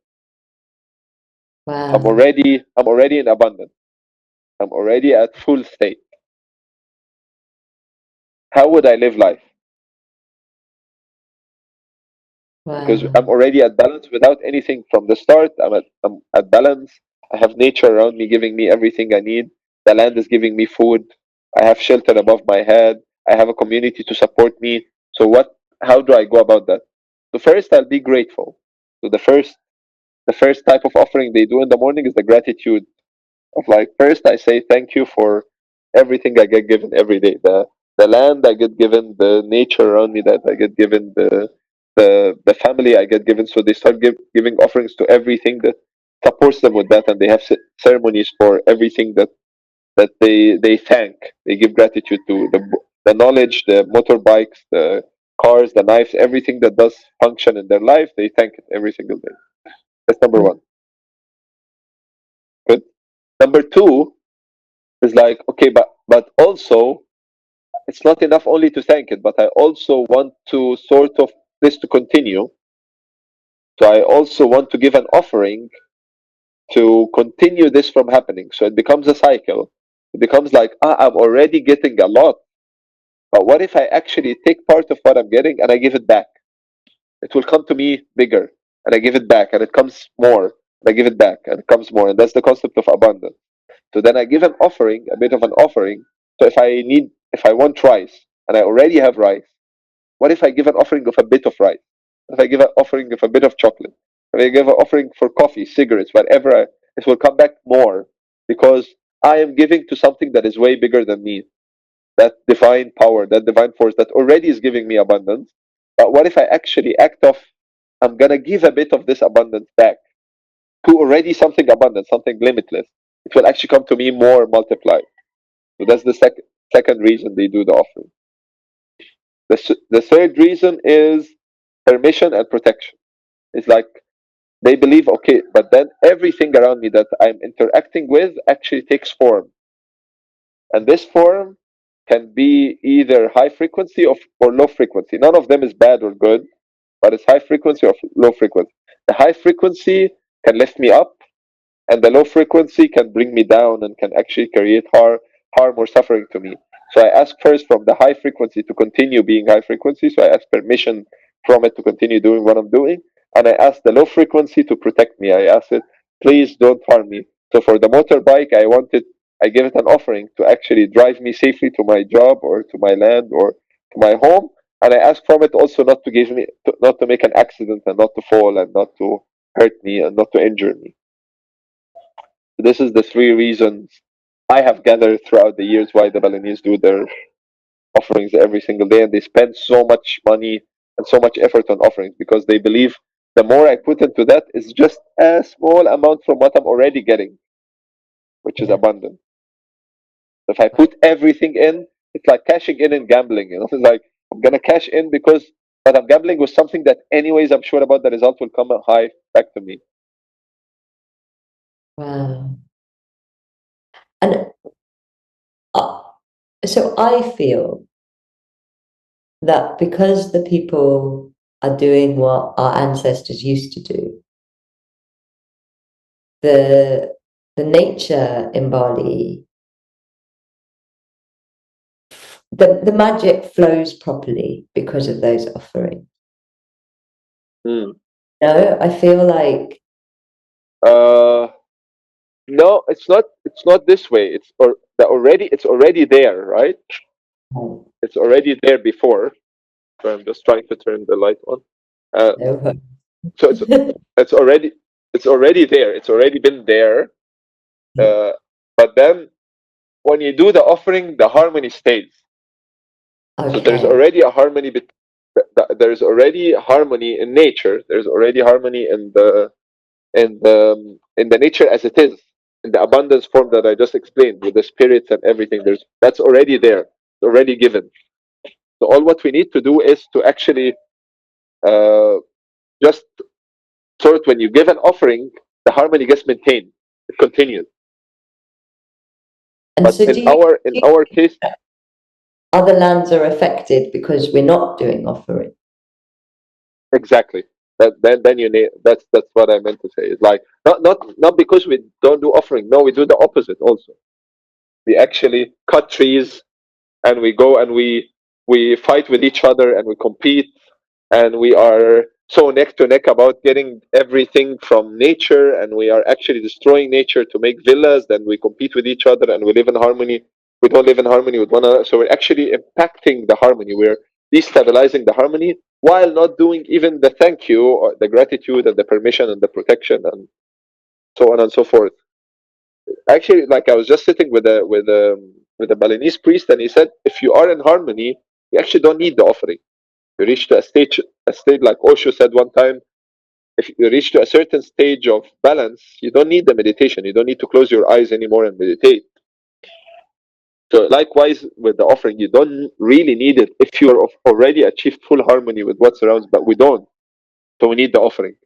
I'm Wow. already I'm already in abundance. I'm already at full state. How would I live life? Because I'm Wow. already at balance without anything from the start. I'm at balance. I have nature around me giving me everything I need. The land is giving me food. I have shelter above my head. I have a community to support me. So how do I go about that? So first I'll be grateful. So the first type of offering they do in the morning is the gratitude of, like, first I say thank you for everything I get given every day. The land I get given, the nature around me that I get given, the family I get given. So they start giving offerings to everything that supports them with that, and they have ceremonies for everything that they thank. They give gratitude to the knowledge, the motorbikes, the cars, the knives, everything that does function in their life. They thank it every single day. That's number Mm. one. Good. Number two is like, okay, but also it's not enough only to thank it, but I also want to sort of this to continue. So I also want to give an offering to continue this from happening. So it becomes a cycle. It becomes like, I'm already getting a lot, but what if I actually take part of what I'm getting and I give it back? It will come to me bigger, and I give it back, and it comes more, and I give it back, and it comes more. And that's the concept of abundance. So then I give an offering, a bit of an offering. So if I want rice and I already have rice, what if I give an offering of a bit of rice? If I give an offering of a bit of chocolate, if I give an offering for coffee, cigarettes, whatever, it will come back more, because I am giving to something that is way bigger than me. That divine power, that divine force that already is giving me abundance. But what if I actually act off? I'm gonna give a bit of this abundance back to already something abundant, something limitless. It will actually come to me more multiplied. So that's the second reason they do the offering. The third reason is permission and protection. It's like they believe, okay, but then everything around me that I'm interacting with actually takes form. And this form can be either high frequency or low frequency. None of them is bad or good, but it's high frequency or low frequency. The high frequency can lift me up, and the low frequency can bring me down and can actually create harm or suffering to me. So I ask first from the high frequency to continue being high frequency. So I ask permission from it to continue doing what I'm doing. And I ask the low frequency to protect me. I ask it, please don't harm me. So for the motorbike, I want it I give it an offering to actually drive me safely to my job or to my land or to my home. And I ask from it also not to give me, not to make an accident and not to fall and not to hurt me and not to injure me. This is the three reasons I have gathered throughout the years why the Balinese do their offerings every single day, and they spend so much money and so much effort on offerings because they believe the more I put into that is just a small amount from what I'm already getting, which is Yeah. abundant. If I put everything in, it's like cashing in and gambling. You know, it's like I'm gonna cash in because, but I'm gambling with something that, anyways, I'm sure about the result will come high back to me. Wow. And uh, so I feel that because the people are doing what our ancestors used to do, the the nature in Bali, the magic flows properly because of those offerings. Hmm. No, I feel like Uh, no, it's not. It's not this way. It's already there, right? oh, It's already there before. So I'm just trying to turn the light on. Uh, no. so it's already it's already there. It's already been there. Uh, but then when you do the offering, the harmony stays. So there's Okay. already a harmony. There's already harmony in nature. There's already harmony in the nature as it is, in the abundance form that I just explained with the spirits and everything. That's already there. It's already given. So all what we need to do is to actually uh, just sort when you give an offering, the harmony gets maintained. It continues. And But so in do our you case, other lands are affected because we're not doing offering? exactly. Then you need, that's what I meant to say. It's like not because we don't do offering. No, we do the opposite also. We actually cut trees and we go and we fight with each other and we compete and we are so neck to neck about getting everything from nature, and we are actually destroying nature to make villas. Then we compete with each other and we live in harmony. We don't live in harmony with one another, so we're actually impacting the harmony. We're destabilizing the harmony while not doing even the thank you or the gratitude and the permission and the protection and so on and so forth. Actually, like I was just sitting with a Balinese priest, and he said, if you are in harmony, you actually don't need the offering. You reach to a state like Osho said one time. If you reach to a certain stage of balance, you don't need the meditation. You don't need to close your eyes anymore and meditate. So likewise with the offering, you don't really need it if you're already achieved full harmony with what surrounds. But we don't, so we need the offering.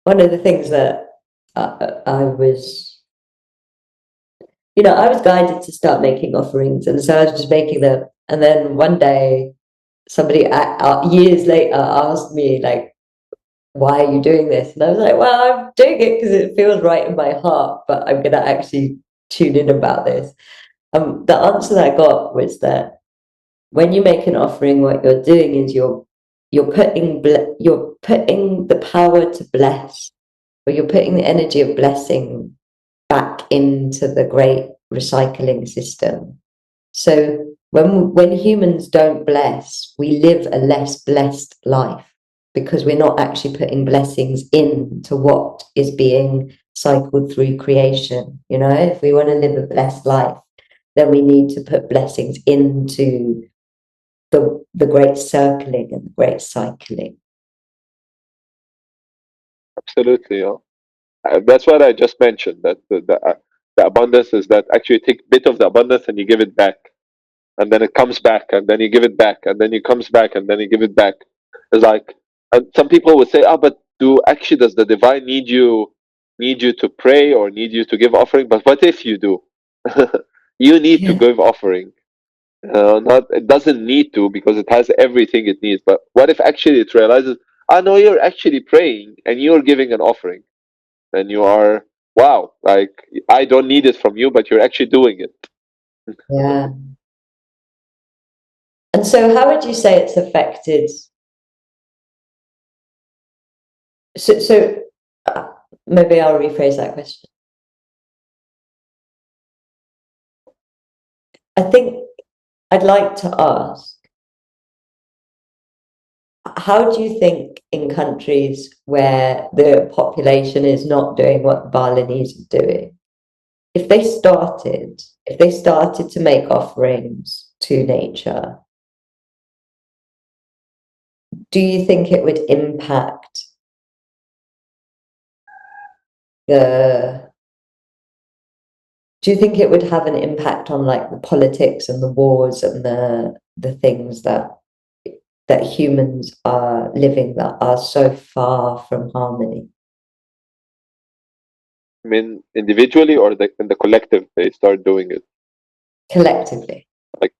One of the things that I was, I was guided to start making offerings, and so I was just making them. And then one day, somebody years later asked me, like, "Why are you doing this?" And I was like, "Well, I'm doing it because it feels right in my heart, but I'm gonna actually tune in about this." The answer that I got was that when you make an offering, what you're doing is you're putting the power to bless, or you're putting the energy of blessing back into the great recycling system. So when humans don't bless, we live a less blessed life because we're not actually putting blessings into what is being cycled through creation. If we want to live a blessed life, then we need to put blessings into the great circling and the great cycling. Absolutely, yeah. That's what I just mentioned. That the abundance is that actually you take a bit of the abundance and you give it back, and then it comes back, and then you give it back, and then it comes back, and then you give it back. It's like, and some people would say, "Ah, but does the divine need you to pray or need you to give offering?" But what if you do? You need to Yeah. give offering. Not it doesn't need to because it has everything it needs. But what if actually it realizes, "Ah, no, you're actually praying and you're giving an offering." Then you are, wow, like I don't need it from you, but you're actually doing it. Yeah. And so, how would you say it's affected? So maybe I'll rephrase that question. I think I'd like to ask, how do you think in countries where the population is not doing what the Balinese are doing, if they started to make offerings to nature, do you think it would impact the do you think it would have an impact on like the politics and the wars and the things that humans are living that are so far from harmony? I mean, individually or in the collective, they start doing it. Collectively. Like,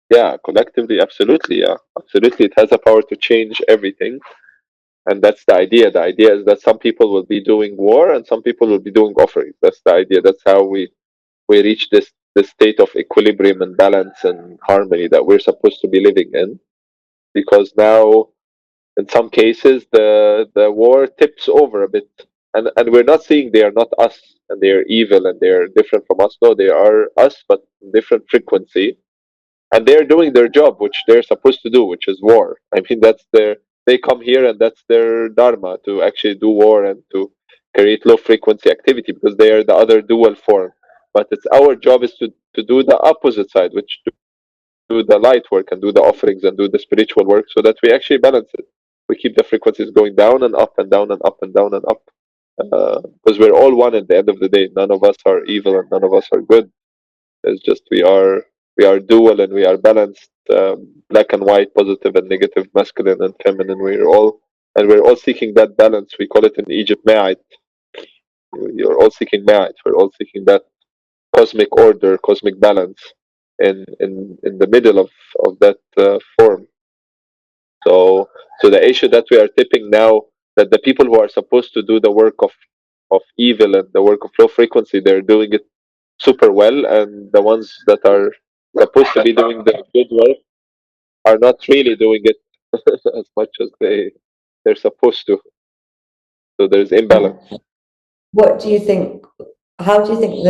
yeah, collectively, absolutely, yeah, absolutely. It has a power to change everything, and that's the idea. The idea is that some people will be doing war and some people will be doing offerings. That's the idea. That's how we reach this state of equilibrium and balance and harmony that we're supposed to be living in. Because now, in some cases, the war tips over a bit, and we're not seeing they are not us and they are evil and they are different from us. No, they are us, but different frequency, and they're doing their job, which they're supposed to do, which is war. I mean, that's their they come here and that's their dharma, to actually do war and to create low frequency activity, because they are the other dual form. But it's our job is to do the opposite side, which to do the light work and do the offerings and do the spiritual work, so that we actually balance it. We keep the frequencies going down and up and down and up and down and up, because we're all one at the end of the day. None of us are evil and none of us are good. It's just we are dual and we are balanced, black and white, positive and negative, masculine and feminine. We're all seeking that balance. We call it in Egypt ma'at. You're all seeking ma'at. We're all seeking that cosmic order, cosmic balance in the middle of that form. So the issue that we are tipping now, that the people who are supposed to do the work of evil and the work of low frequency, they're doing it super well, and the ones that are supposed to be doing the good work are not really doing it as much as they're supposed to. So there's imbalance. What do you think? How do you think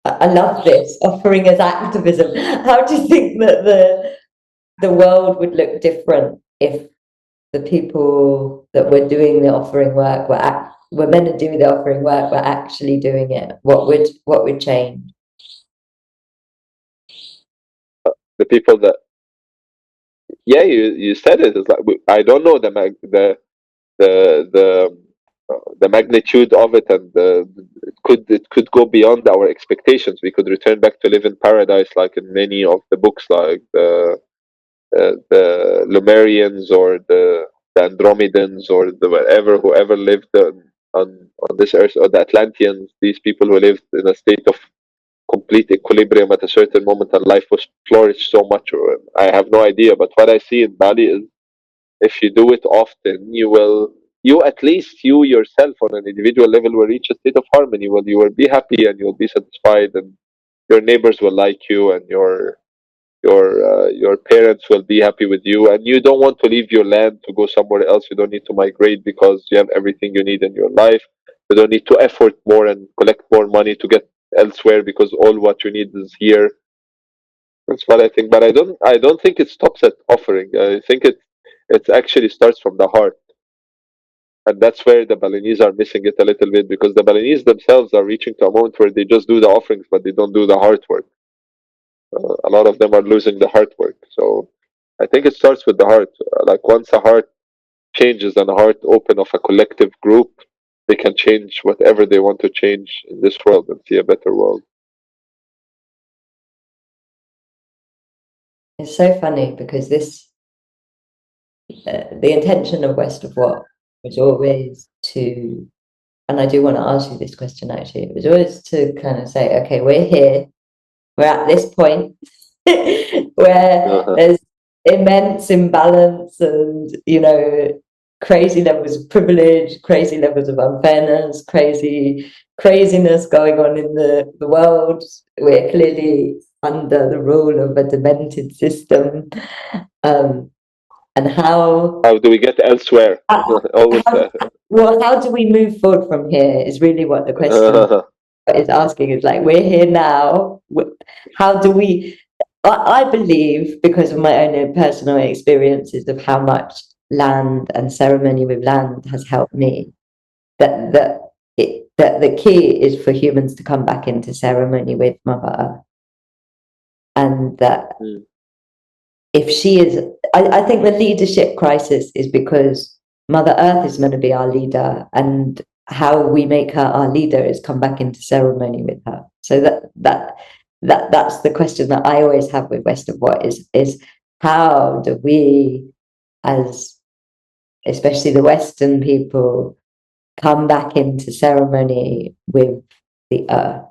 I love this offering as activism. How do you think that the world would look different if the people that were doing the offering work were meant to do the offering work were actually doing it? What would change? The people that, yeah, you said it. It's like I don't know the the magnitude of it, and it could go beyond our expectations. We could return back to live in paradise, like in many of the books, like the Lemurians or the Andromedans or the whoever lived on this earth, or the Atlanteans. These people who lived in a state of complete equilibrium at a certain moment, and life was flourished so much. I have no idea, but what I see in Bali is, if you do it often, you at least you yourself on an individual level will reach a state of harmony. Well, you will be happy and you'll be satisfied, and your neighbors will like you, and your parents will be happy with you, and you don't want to leave your land to go somewhere else. You don't need to migrate because you have everything you need in your life. You don't need to effort more and collect more money to get elsewhere, because all what you need is here. That's what I think. But I don't think it stops at offering. I think it actually starts from the heart. And that's where the Balinese are missing it a little bit, because the Balinese themselves are reaching to a moment where they just do the offerings, but they don't do the heart work. A lot of them are losing the heart work. So I think it starts with the heart. Like, once a heart changes and a heart open of a collective group, they can change whatever they want to change in this world and see a better world. It's so funny because the intention of West of What was always to, and I do want to ask you this question actually, it was always to kind of say, okay, we're here, we're at this point where there's immense imbalance and, crazy levels of privilege, crazy levels of unfairness, craziness going on in the world. We're clearly under the rule of a demented system. And How do we get elsewhere? Always. how do we move forward from here is really what the question is. is asking is like, we're here now. How do we? I believe, because of my own personal experiences of how much land and ceremony with land has helped me, that the key is for humans to come back into ceremony with Mother Earth, and that if she is, I think the leadership crisis is because Mother Earth is meant to be our leader, and how we make her our leader is come back into ceremony with her. So that's the question that I always have with West of What is how do we, as especially the Western people, come back into ceremony with the earth?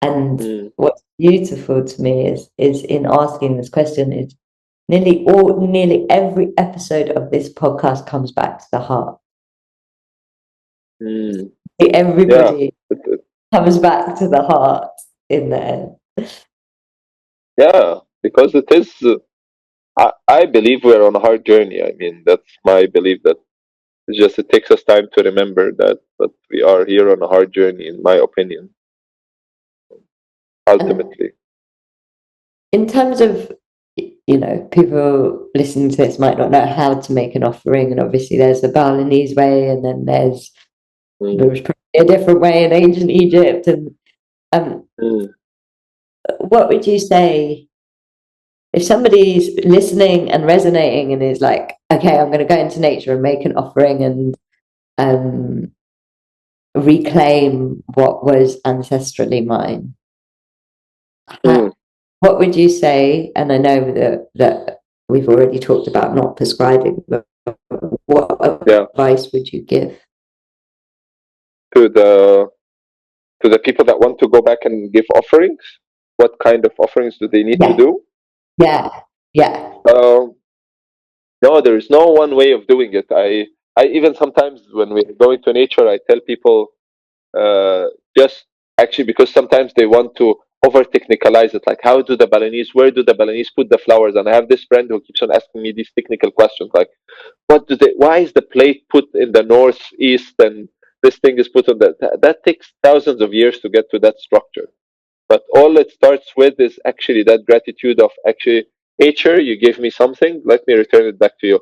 And what's beautiful to me is in asking this question is nearly every episode of this podcast comes back to the heart. Everybody comes back to the heart in the end. Yeah, because it is. I believe we're on a hard journey. I mean, that's my belief. That it's just it takes us time to remember that, but we are here on a hard journey, in my opinion. Ultimately, in terms of, people listening to this might not know how to make an offering, and obviously there's the Balinese way, and then there's probably a different way in ancient Egypt. And what would you say if somebody's listening and resonating and is like, okay, I'm going to go into nature and make an offering and reclaim what was ancestrally mine? What would you say? And I know that we've already talked about not prescribing, but what advice would you give to the people that want to go back and give offerings? What kind of offerings do they need to do? Yeah. No, there is no one way of doing it. I even sometimes when we go into nature, I tell people just actually because sometimes they want to over technicalize it. Like, where do the Balinese put the flowers? And I have this friend who keeps on asking me these technical questions, like, why is the plate put in the northeast and this thing is put on that takes thousands of years to get to that structure. But all it starts with is actually that gratitude of actually, nature, you gave me something, let me return it back to you.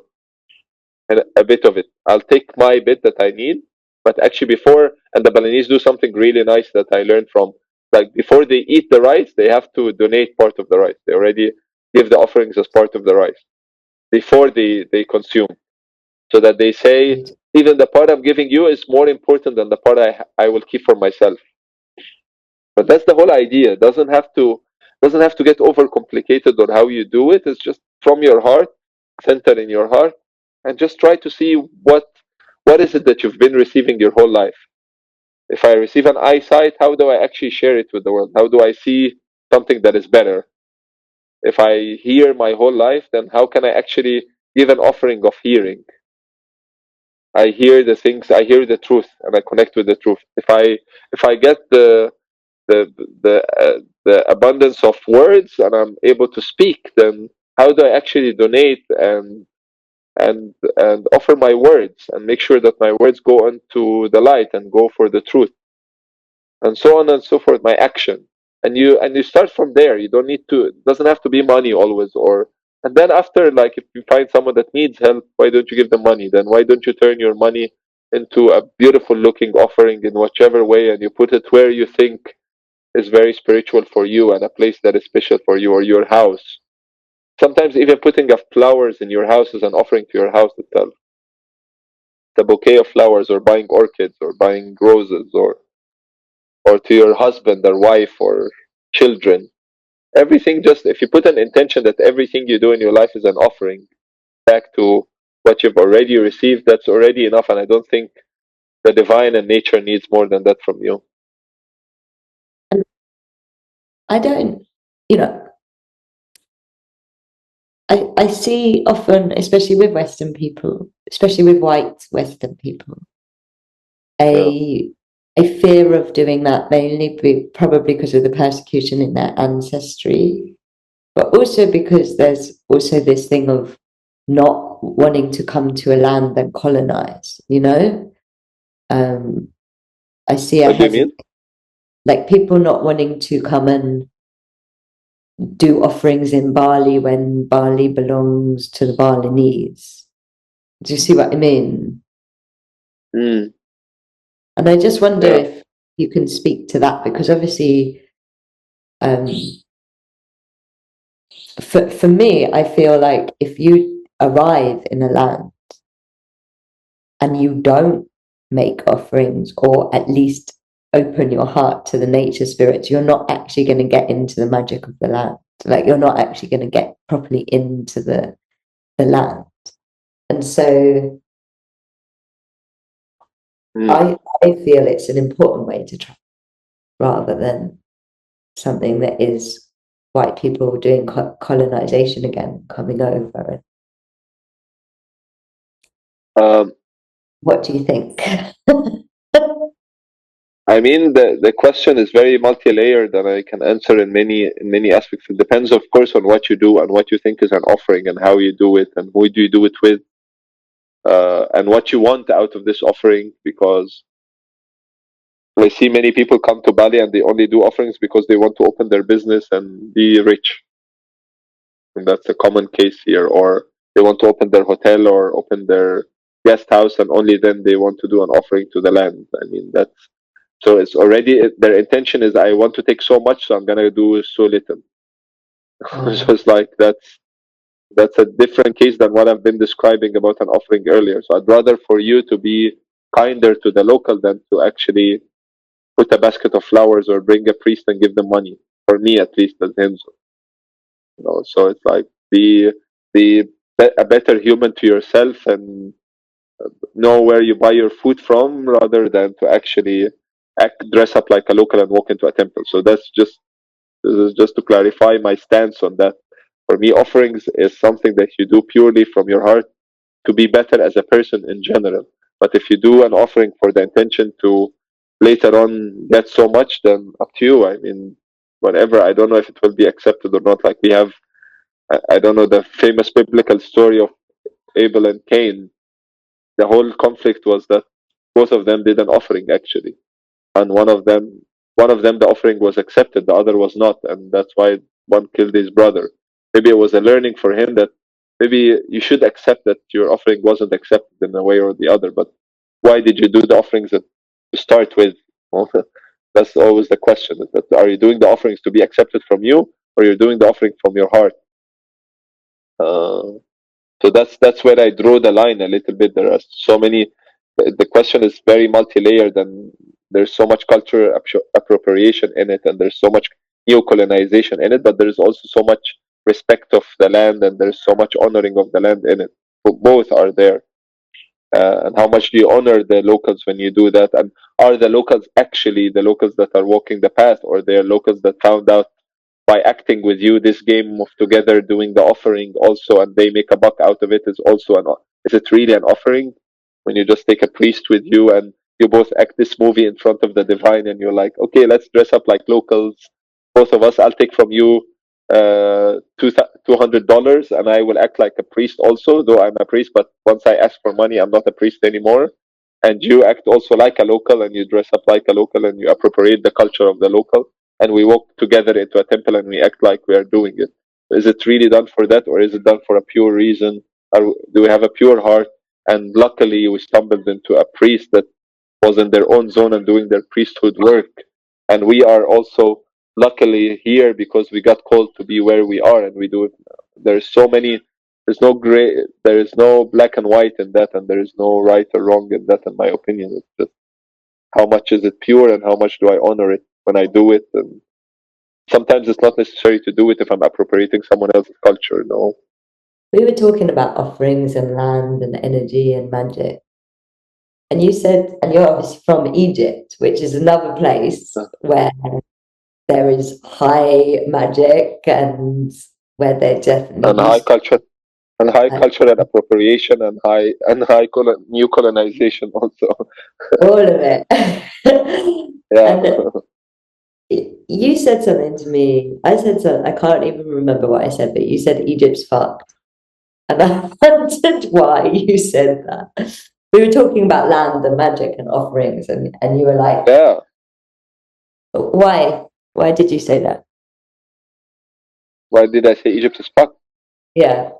And a bit of it. I'll take my bit that I need, but actually and the Balinese do something really nice that I learned from, like before they eat the rice, they have to donate part of the rice. They already give the offerings as part of the rice before they consume. So that they say, even the part I'm giving you is more important than the part I will keep for myself. But that's the whole idea. It doesn't have to get overcomplicated on how you do it. It's just from your heart, center in your heart, and just try to see what is it that you've been receiving your whole life. If I receive an eyesight, how do I actually share it with the world? How do I see something that is better? If I hear my whole life, then how can I actually give an offering of hearing? I hear the things, I hear the truth, and I connect with the truth. If I get the the abundance of words and I'm able to speak, then how do I actually donate and offer my words and make sure that my words go into the light and go for the truth, and so on and so forth, my action. And you start from there. You don't need to, it doesn't have to be money always. Or and then after, like, if you find someone that needs help, why don't you give them money? Then why don't you turn your money into a beautiful looking offering in whichever way, and you put it where you think is very spiritual for you and a place that is special for you, or your house. Sometimes even putting up flowers in your house is an offering to your house itself. The bouquet of flowers, or buying orchids, or buying roses, or to your husband or wife or children. Everything, just if you put an intention that everything you do in your life is an offering back to what you've already received, that's already enough. And I don't think the divine and nature needs more than that from you. I don't, I see often, especially with Western people, especially with white Western people, a fear of doing that, mainly probably because of the persecution in their ancestry, but also because there's also this thing of not wanting to come to a land and colonize, I see What do you mean? like people not wanting to come and do offerings in Bali when Bali belongs to the Balinese. Do you see what I mean? Mm, And I just wonder yeah. if you can speak to that, because obviously, for me, I feel like if you arrive in a land and you don't make offerings, or at least open your heart to the nature spirits, you're not actually going to get into the magic of the land. Like you're not actually going to get properly into the land. And so Mm. I feel it's an important way to try, rather than something that is white people doing colonization again, coming over. Um, What do you think? I mean, the question is very multi-layered, and I can answer in many aspects. It depends, of course, on what you do and what you think is an offering, and how you do it, and who do you do it with, and what you want out of this offering. Because I see many people come to Bali and they only do offerings because they want to open their business and be rich, and that's a common case here. Or they want to open their hotel or open their guest house, and only then they want to do an offering to the land. I mean, that's so it's already their intention is I want to take so much, so I'm gonna do so little. So it's like that's a different case than what I've been describing about an offering earlier. So I'd rather for you to be kinder to the local than to actually put a basket of flowers or bring a priest and give them money. For me, at least, as Henzor. So it's like be a better human to yourself, and know where you buy your food from, rather than to actually dress up like a local and walk into a temple. So this is just to clarify my stance on that. For me, offerings is something that you do purely from your heart to be better as a person in general. But if you do an offering for the intention to later on get so much, then up to you. I mean, whatever. I don't know if it will be accepted or not. Like we have, I don't know, the famous biblical story of Abel and Cain. The whole conflict was that both of them did an offering actually, and one of them the offering was accepted, the other was not, and that's why one killed his brother. Maybe it was a learning for him that maybe you should accept that your offering wasn't accepted in a way or the other. But why did you do the offerings to start with? Well, that's always the question: is that are you doing the offerings to be accepted from you, or you're doing the offering from your heart? uh, so that's where I draw the line a little bit. There are so many. The question is very multi-layered, and there's so much cultural appropriation in it, and there's so much neo-colonization in it. But there's also so much respect of the land, and there's so much honoring of the land in it. Both are there. And how much do you honor the locals when you do that? And are the locals actually the locals that are walking the path, or they're locals that found out by acting with you this game of together doing the offering also, and they make a buck out of it? Is also is it really an offering when you just take a priest with you and you both act this movie in front of the divine, and you're like, okay, let's dress up like locals, both of us. I'll take from you $200, and I will act like a priest also, though I'm a priest, but once I ask for money I'm not a priest anymore. And you act also like a local, and you dress up like a local, and you appropriate the culture of the local, and we walk together into a temple and we act like we are doing it. Is it really done for that, or is it done for a pure reason? Or do we have a pure heart? And luckily, we stumbled into a priest that was in their own zone and doing their priesthood work. And we are also luckily here because we got called to be where we are, and we do it. There's so many. There's no gray. There is no black and white in that, and there is no right or wrong in that. In my opinion, it's just how much is it pure, and how much do I honor it when I do it. And sometimes it's not necessary to do it if I'm appropriating someone else's culture. No. We were talking about offerings and land and energy and magic. And you said, and you're obviously from Egypt, which is another place where there is high magic and where there definitely And high used culture and high to cultural appropriation, and new colonization also. all of it. Yeah. And you said something to me. I said something, I can't even remember what I said, but you said Egypt's fucked. And I wondered why you said that. We were talking about land and magic and offerings, and you were like, Yeah. Why? Why did you say that? Why did I say Egypt is fucked? Yeah.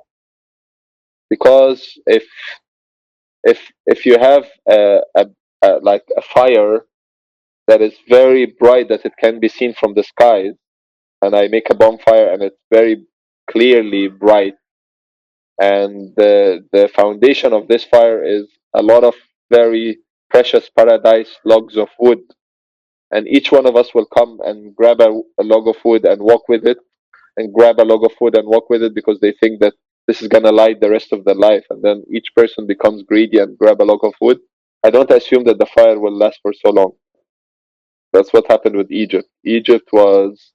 Because if you have like a fire that is very bright that it can be seen from the skies, and I make a bonfire and it's very clearly bright, and the foundation of this fire is a lot of very precious paradise logs of wood, and each one of us will come and grab a log of wood and walk with it, and grab a log of wood and walk with it because they think that this is gonna light the rest of their life, and then each person becomes greedy and grab a log of wood. I don't assume that the fire will last for so long. That's what happened with Egypt. Egypt was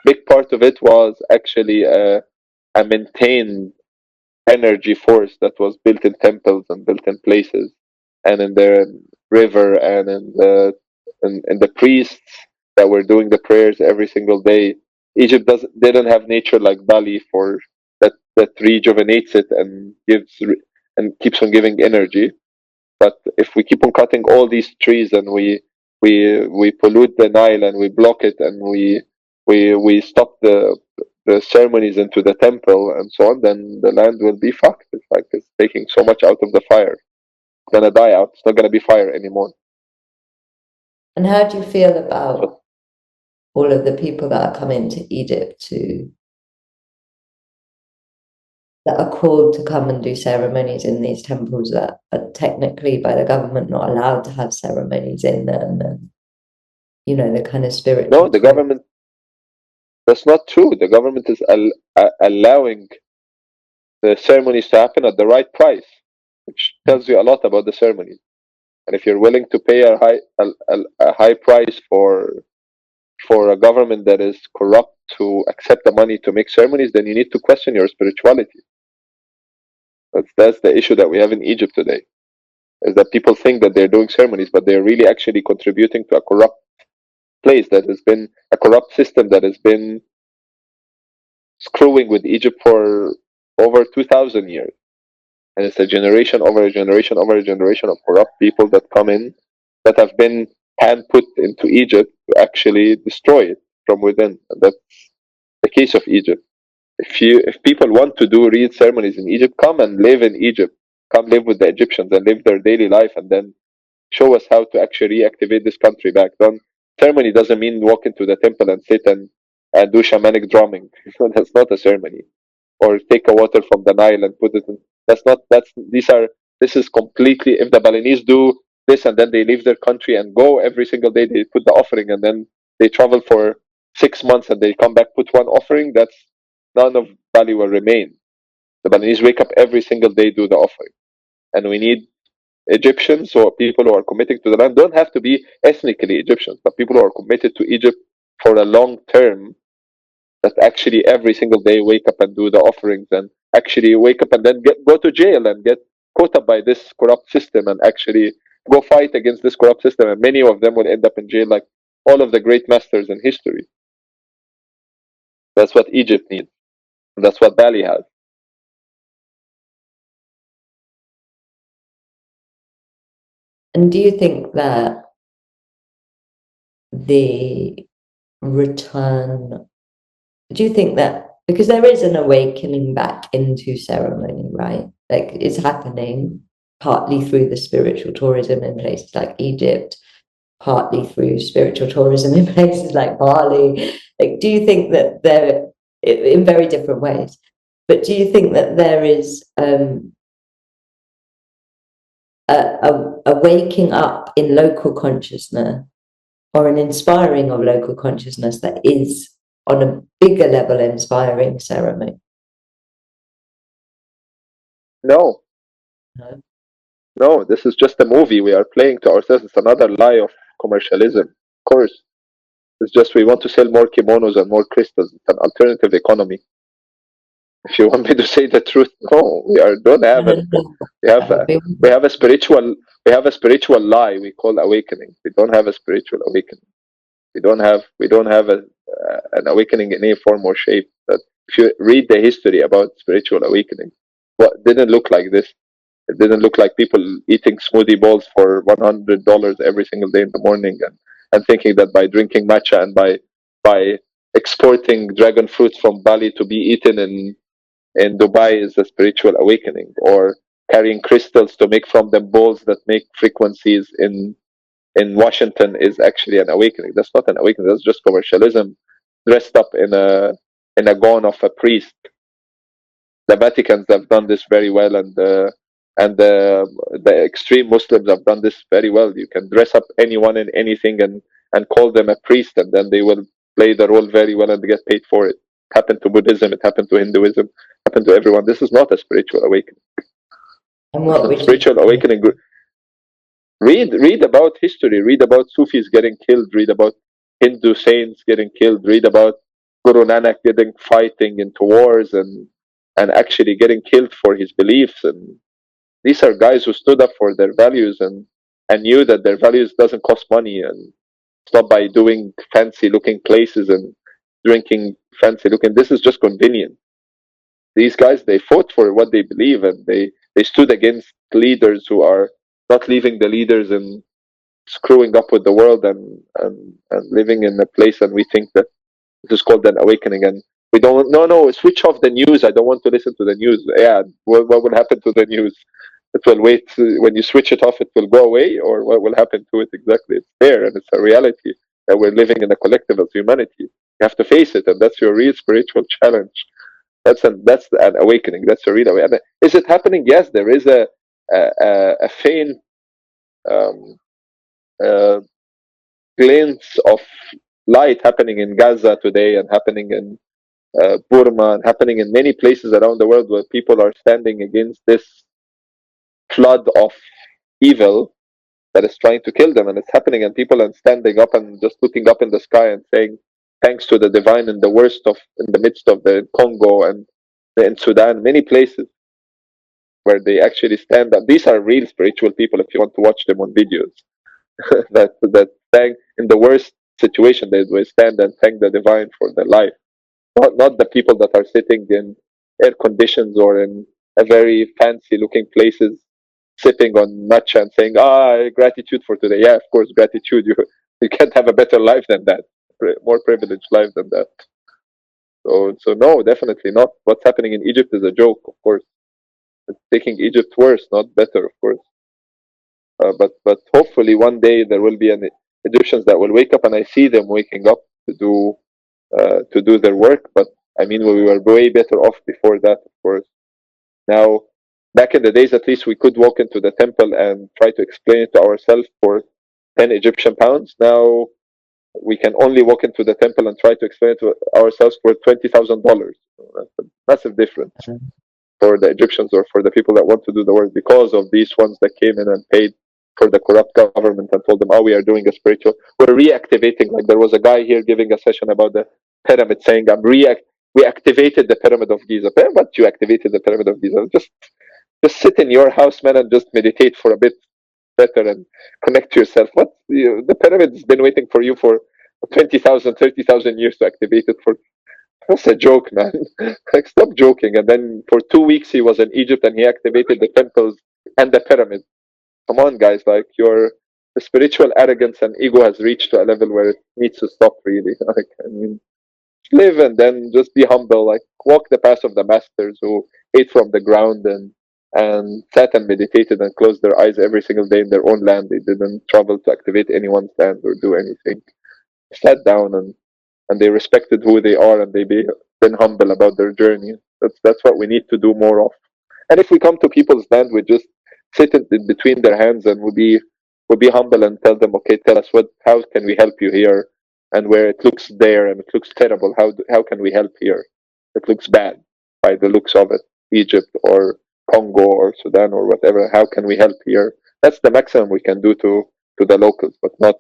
big part of it was actually a maintained energy force that was built in temples and built in places, and in the river, and in the priests that were doing the prayers every single day. Egypt didn't have nature like Bali for that rejuvenates it and and keeps on giving energy. But if we keep on cutting all these trees, and we pollute the Nile, and we block it, and we stop the ceremonies into the temple and so on, then the land will be fucked. It's like it's taking so much out of the fire. It's gonna die out. It's not gonna be fire anymore. And how do you feel about So, all of the people that are coming to Egypt that are called to come and do ceremonies in these temples that are technically by the government not allowed to have ceremonies in them, and the kind of spiritual no, the tour. government. That's not true. The government is allowing the ceremonies to happen at the right price, which tells you a lot about the ceremonies. And if you're willing to pay a high price for a government that is corrupt to accept the money to make ceremonies, then you need to question your spirituality. That's the issue that we have in Egypt today, is that people think that they're doing ceremonies, but they're really actually contributing to a corrupt place that has been a corrupt system that has been screwing with Egypt for over 2,000 years. And it's a generation over a generation over a generation of corrupt people that come in, that have been hand put into Egypt to actually destroy it from within. And that's the case of Egypt. If people want to do real ceremonies in Egypt, come and live in Egypt. Come live with the Egyptians and live their daily life, and then show us how to actually reactivate this country back. Don't Ceremony doesn't mean walk into the temple and sit and do shamanic drumming. That's not a ceremony. Or take a water from the Nile and put it in. That's not. That's these are. This is completely. If the Balinese do this and then they leave their country and go every single day, they put the offering, and then they travel for 6 months and they come back, put one offering. That's none of Bali will remain. The Balinese wake up every single day, do the offering, and we need Egyptians or people who are committed to the land. Don't have to be ethnically Egyptians, but people who are committed to Egypt for a long term, that actually every single day wake up and do the offerings, and actually wake up and then go to jail and get caught up by this corrupt system, and actually go fight against this corrupt system, and many of them will end up in jail, like all of the great masters in history. That's what Egypt needs, and that's what Bali has. And do you think that the return, do you think that because there is an awakening back into ceremony, right? Like it's happening partly through the spiritual tourism in places like Egypt, partly through spiritual tourism in places like Bali. Like, do you think that there, in very different ways, but do you think that there is a waking up in local consciousness, or an inspiring of local consciousness that is on a bigger level inspiring ceremony? No, No. no, this is just a movie we are playing to ourselves. It's another lie of commercialism. Of course, it's just we want to sell more kimonos and more crystals. It's an alternative economy. If you want me to say the truth, no, we are don't have an we have That would a be we have a spiritual lie we call awakening. We don't have a spiritual awakening. We don't have an awakening in any form or shape. But if you read the history about spiritual awakening, what didn't look like this. It didn't look like people eating smoothie bowls for $100 every single day in the morning, and thinking that by drinking matcha and by exporting dragon fruit from Bali to be eaten in Dubai is a spiritual awakening, or carrying crystals to make from them bowls that make frequencies in Washington is actually an awakening. That's not an awakening. That's just commercialism dressed up in a gown of a priest. The Vaticans have done this very well, and the extreme Muslims have done this very well. You can dress up anyone in anything and call them a priest, and then they will play the role very well and get paid for it. It happened to Buddhism. It happened to Hinduism. It happened to everyone. This is not a spiritual awakening. And what would you Spiritual awakening. Read about history. Read about Sufis getting killed. Read about Hindu saints getting killed. Read about Guru Nanak getting fighting into wars and actually getting killed for his beliefs. And these are guys who stood up for their values and knew that their values doesn't cost money, and it's not by doing fancy looking places and drinking fancy looking. This is just convenient. These guys, they fought for what they believe, and they stood against leaders who are not leaving the leaders and screwing up with the world and living in a place. And we think that this is called an awakening, and we don't. No, switch off the news. I don't want to listen to the news. Yeah, what will happen to the news? It will wait. When you switch it off, it will go away, or what will happen to it exactly? It's there, and it's a reality that we're living in a collective as humanity. You have to face it, and that's your real spiritual challenge. That's an awakening. That's a real awakening. Is it happening? Yes, there is a faint um, uh, glimpse of light happening in Gaza today, and happening in Burma, and happening in many places around the world, where people are standing against this flood of evil that is trying to kill them. And it's happening, and people are standing up and just looking up in the sky and saying thanks to the divine in the midst of the Congo and in Sudan, many places where they actually stand up. These are real spiritual people if you want to watch them on videos. that thank in the worst situation, they will stand and thank the divine for their life. Not the people that are sitting in air conditions or in a very fancy looking places, sipping on matcha and saying, gratitude for today. Yeah, of course, gratitude. You can't have a better life than that, more privileged life than that. So no, definitely not. What's happening in Egypt is a joke, of course. It's taking Egypt worse, not better, of course. But hopefully one day there will be an Egyptians that will wake up, and I see them waking up to do their work. But I mean, we were way better off before that, of course. Now, back in the days, at least we could walk into the temple and try to explain it to ourselves for 10 Egyptian pounds. Now we can only walk into the temple and try to explain it to ourselves for $20,000. That's a massive difference for the Egyptians, or for the people that want to do the work, because of these ones that came in and paid for the corrupt government and told them, we are doing a spiritual, we're reactivating. Like, there was a guy here giving a session about the pyramid, saying, we activated the pyramid of Giza. What, you activated the pyramid of Giza? Just sit in your house, man, and just meditate for a bit better and connect to yourself. The pyramid's been waiting for you for 20,000, 30,000 years to activate it. That's a joke, man. Like, stop joking. And then for 2 weeks he was in Egypt and he activated the temples and the pyramid. Come on, guys. Like, the spiritual arrogance and ego has reached to a level where it needs to stop, really. Like, I mean, live and then just be humble. Like, walk the path of the masters who ate from the ground and sat and meditated and closed their eyes every single day in their own land. They didn't travel to activate anyone's land or do anything. Sat down and they respected who they are, and been humble about their journey. That's what we need to do more of. And if we come to people's land, we just sit in between their hands, and we'll be humble and tell them, okay, tell us how can we help you here, and where it looks there and it looks terrible, how can we help here? It looks bad by the looks of it, Egypt or Congo or Sudan or whatever. How can we help here? That's the maximum we can do to the locals, but not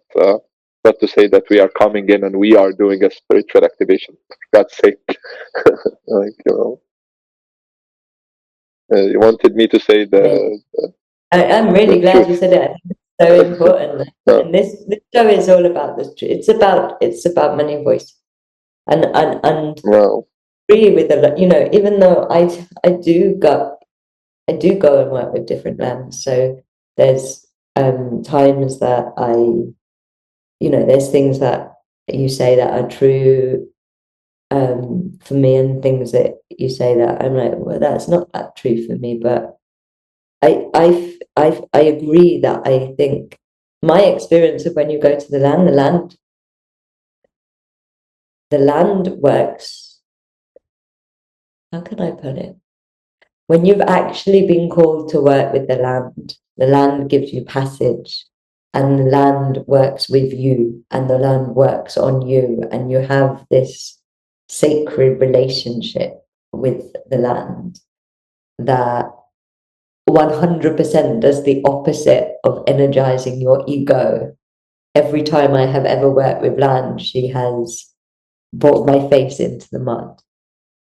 to say that we are coming in and we are doing a spiritual activation. For God's sake. Like, you wanted me to say I'm really glad you said it. I think it's so important. Yeah. And this show is all about this. It's about many voices. And Wow. agree with even though I do go and work with different lands. So there's times that there's things that you say that are true for me, and things that you say that I'm like, well, that's not that true for me. But I agree that I think my experience of when you go to the land works. How can I put it? When you've actually been called to work with the land gives you passage, and the land works with you, and the land works on you, and you have this sacred relationship with the land that 100% does the opposite of energizing your ego. Every time I have ever worked with land, she has brought my face into the mud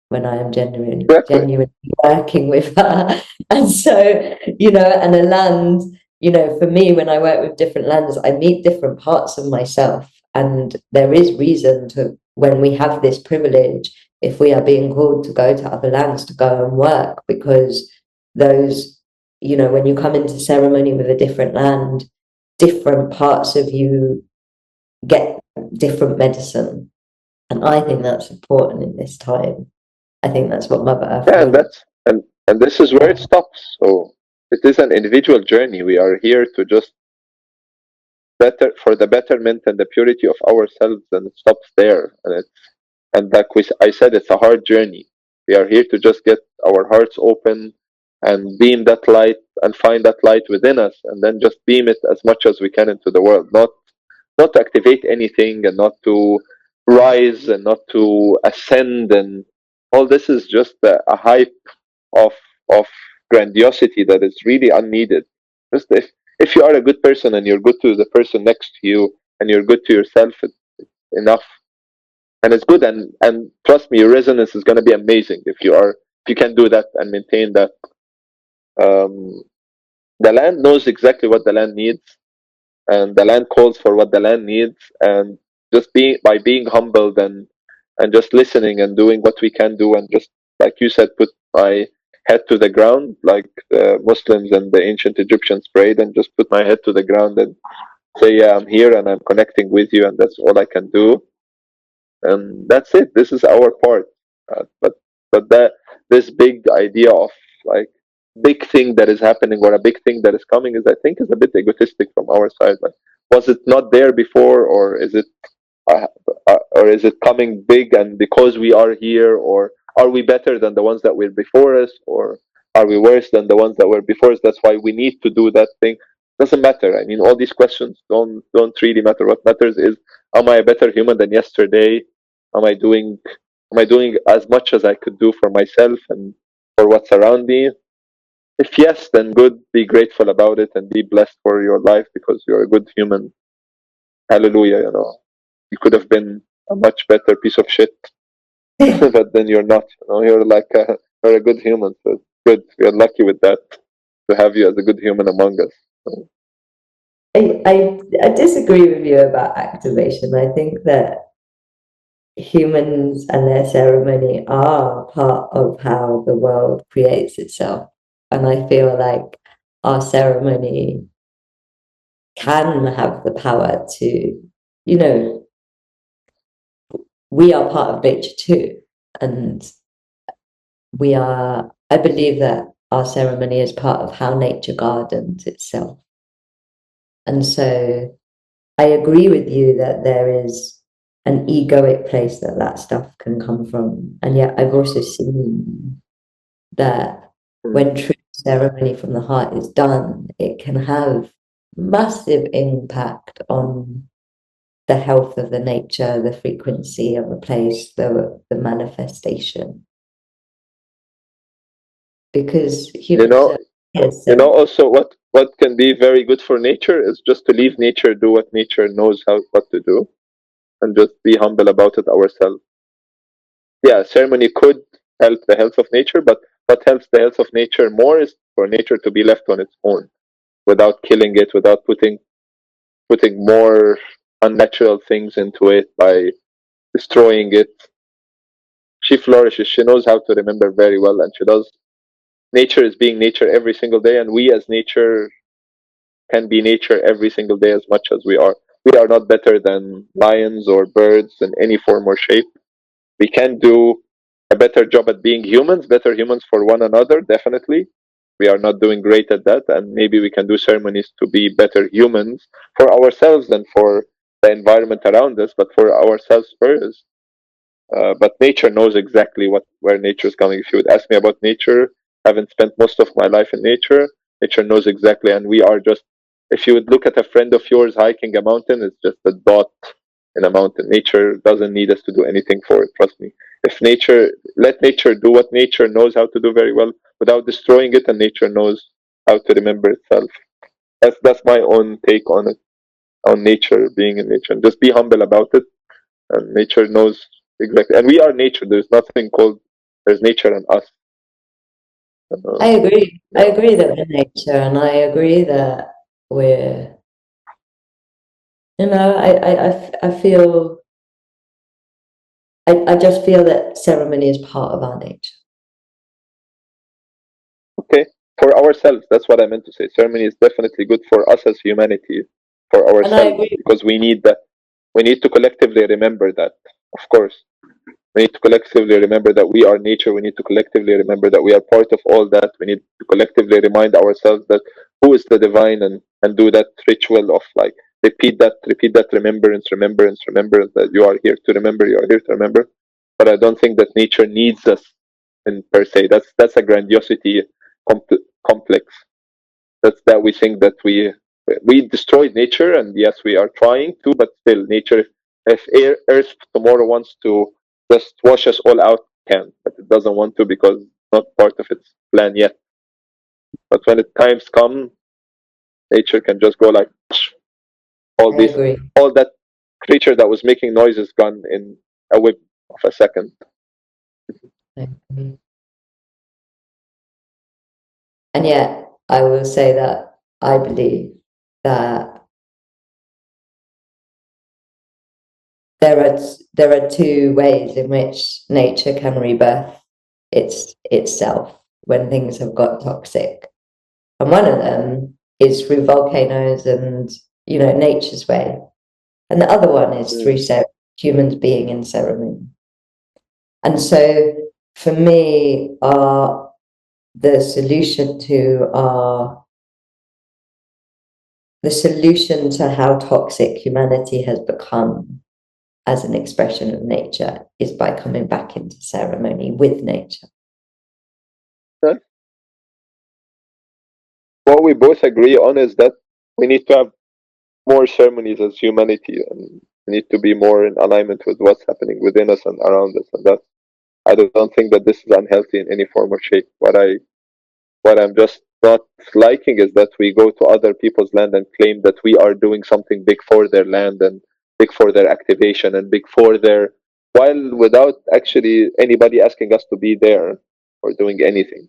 when I am Exactly. genuinely working with her. And so, and a land, for me, when I work with different lands, I meet different parts of myself. And there is reason to, when we have this privilege, if we are being called to go to other lands to go and work, because those, when you come into ceremony with a different land, different parts of you get different medicine. And I think that's important in this time. I think that's what Mother Earth Yeah, and wants. that's and this is where it stops. So it is an individual journey. We are here to just better for the betterment and the purity of ourselves, and it stops there. And like I said, it's a hard journey. We are here to just get our hearts open and beam that light and find that light within us, and then just beam it as much as we can into the world. Not to activate anything, and not to rise, and not to ascend, and all this is just a hype of of grandiosity that is really unneeded. Just if you are a good person and you're good to the person next to you and you're good to yourself, it's enough, and it's good. And trust me, your resonance is going to be amazing if you can do that and maintain that. Um, the land knows exactly what the land needs, and the land calls for what the land needs, and just being humbled and just listening and doing what we can do, and just like you said, put my head to the ground like the Muslims and the ancient Egyptians prayed, and just put my head to the ground and say, yeah, I'm here and I'm connecting with you, and that's all I can do, and that's it. This is our part. But that this big idea of like big thing that is happening or a big thing that is coming is, I think, is a bit egotistic from our side. Like, was it not there before, uh, or is it coming big, and because we are here, or are we better than the ones that were before us, or are we worse than the ones that were before us? That's why we need to do that thing. Doesn't matter. I mean, all these questions don't really matter. What matters is, am I a better human than yesterday? Am I doing am I doing as much as I could do for myself and for what's around me? If yes, then good. Be grateful about it and be blessed for your life because you're a good human. Hallelujah. You could have been a much better piece of shit, but then you're not. You're a good human. So it's good. We're lucky with that to have you as a good human among us. So, I disagree with you about activation. I think that humans and their ceremony are part of how the world creates itself. And I feel like our ceremony can have the power to, we are part of nature too. And I believe that our ceremony is part of how nature gardens itself. And so I agree with you that there is an egoic place that stuff can come from. And yet I've also seen that when true ceremony from the heart is done, it can have massive impact on the health of the nature, the frequency of a place, the manifestation. Because you humans know, are, yes, so also what can be very good for nature is just to leave nature do what nature knows what to do, and just be humble about it ourselves. Yeah, ceremony could help the health of nature, but what helps the health of nature more is for nature to be left on its own, without killing it, without putting more unnatural things into it by destroying it. She flourishes. She knows how to remember very well, and she does. Nature is being nature every single day, and we as nature can be nature every single day as much as we are. We are not better than lions or birds in any form or shape. We can do a better job at being humans, better humans for one another, definitely. We are not doing great at that, and maybe we can do ceremonies to be better humans for ourselves and for the environment around us, but for ourselves first. But nature knows exactly where nature is coming. If you would ask me about nature, I haven't spent most of my life in nature. Nature knows exactly, and we are just. If you would look at a friend of yours hiking a mountain, it's just a dot in a mountain. Nature doesn't need us to do anything for it. Trust me. If nature, let nature do what nature knows how to do very well without destroying it, and nature knows how to remember itself. That's my own take on it, on nature, being in nature, and just be humble about it, and nature knows exactly. And we are nature. There's nothing called there's nature and us. I agree. I Yeah. agree that we're nature, and I agree that we're, I feel, I just feel that ceremony is part of our nature. Okay. For ourselves, that's what I meant to say. Ceremony is definitely good for us as humanity, for And I ourselves, agree. because we need that. We need to collectively remember that. Of course. We need to collectively remember that we are nature. We need to collectively remember that we are part of all that. We need to collectively remind ourselves that who is the divine, and do that ritual of like repeat that remembrance that you are here to remember, you are here to remember. But I don't think that nature needs us in per se. That's a grandiosity complex. That's that we think that we destroyed nature, and yes, we are trying to, but still, nature. If Earth tomorrow wants to just wash us all out, can, but it doesn't want to because it's not part of its plan yet. But when the times come, nature can just go like all I these, agree. all that creature that was making noises gone in a whip of a second. I agree. And yet, I will say that I believe that there are two ways in which nature can rebirth itself when things have got toxic. And one of them is through volcanoes and, nature's way. And the other one is Mm. through humans being in ceremony. And so for me, the solution to the solution to how toxic humanity has become as an expression of nature is by coming back into ceremony with nature. Huh? What we both agree on is that we need to have more ceremonies as humanity, and we need to be more in alignment with what's happening within us and around us. And that I don't think that this is unhealthy in any form or shape. What I'm just not liking is that we go to other people's land and claim that we are doing something big for their land and big for their activation and big for their, while without actually anybody asking us to be there or doing anything.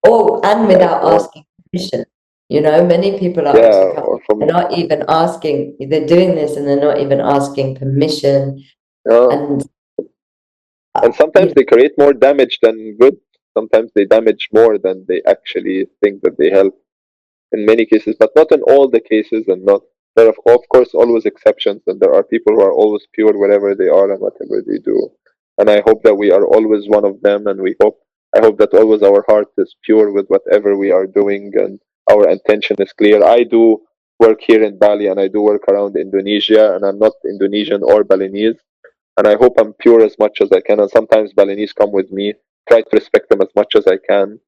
And Like without no one, asking permission. Many people are yeah, actually or they're from not even asking, they're doing this and they're not even asking permission. no. And, And you sometimes know, they create more damage than good. Sometimes they damage more than they actually think that they help in many cases, but not in all the cases, and not there are of course always exceptions, and there are people who are always pure wherever they are and whatever they do. And I hope that we are always one of them, and I hope that always our heart is pure with whatever we are doing and our intention is clear. I do work here in Bali and I do work around Indonesia, and I'm not Indonesian or Balinese, and I hope I'm pure as much as I can. And sometimes Balinese come with me, try to respect them as much as I can,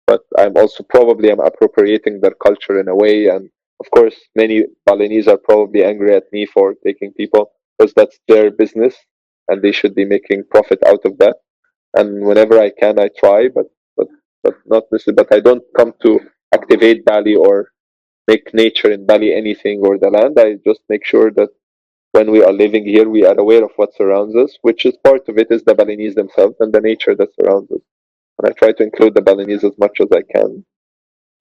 but I'm also probably I'm appropriating their culture in a way. And of course, many Balinese are probably angry at me for taking people because that's their business and they should be making profit out of that. And whenever I can, I try, but not necessarily. But I don't come to activate Bali or make nature in Bali anything or the land. I just make sure that when we are living here, we are aware of what surrounds us, which is part of it is the Balinese themselves and the nature that surrounds us. And I try to include the Balinese as much as I can.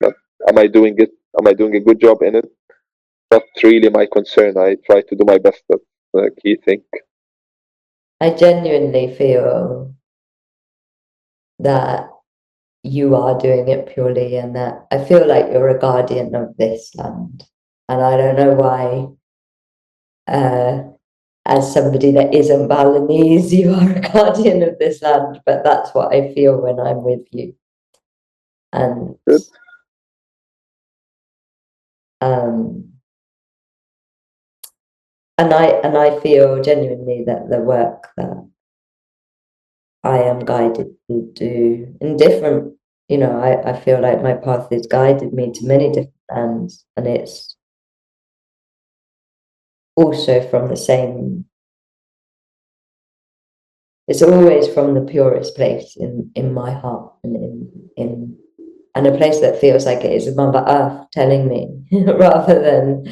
But am I doing it? Am I doing a good job in it? Not really my concern. I try to do my best. That's the key thing. I genuinely feel that you are doing it purely, and that I feel like you're a guardian of this land. And I don't know why as somebody that isn't Balinese, you are a guardian of this land, but that's what I feel when I'm with you. And Good. And I feel genuinely that the work that I am guided to do in different, I feel like my path has guided me to many different lands, and it's also from the same, it's always from the purest place in my heart, and a place that feels like it is Mother Earth telling me rather than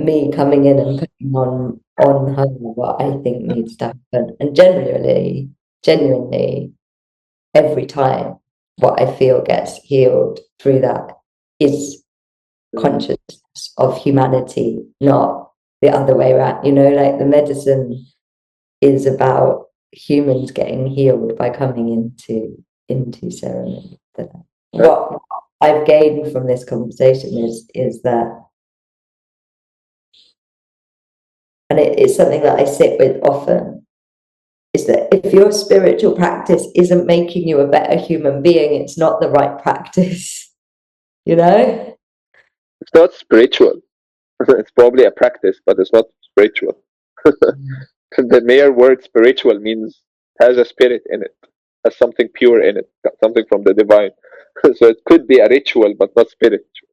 me coming in and putting on her what I think needs to happen. And genuinely, every time what I feel gets healed through that is consciousness of humanity, not the other way around. Like the medicine is about humans getting healed by coming into ceremony. What I've gained from this conversation is that, and it's something that I sit with often, is that if your spiritual practice isn't making you a better human being, it's not the right practice. It's not spiritual. It's probably a practice, but it's not spiritual. The mere word spiritual means has a spirit in it, has something pure in it, something from the divine. So it could be a ritual, but not spiritual.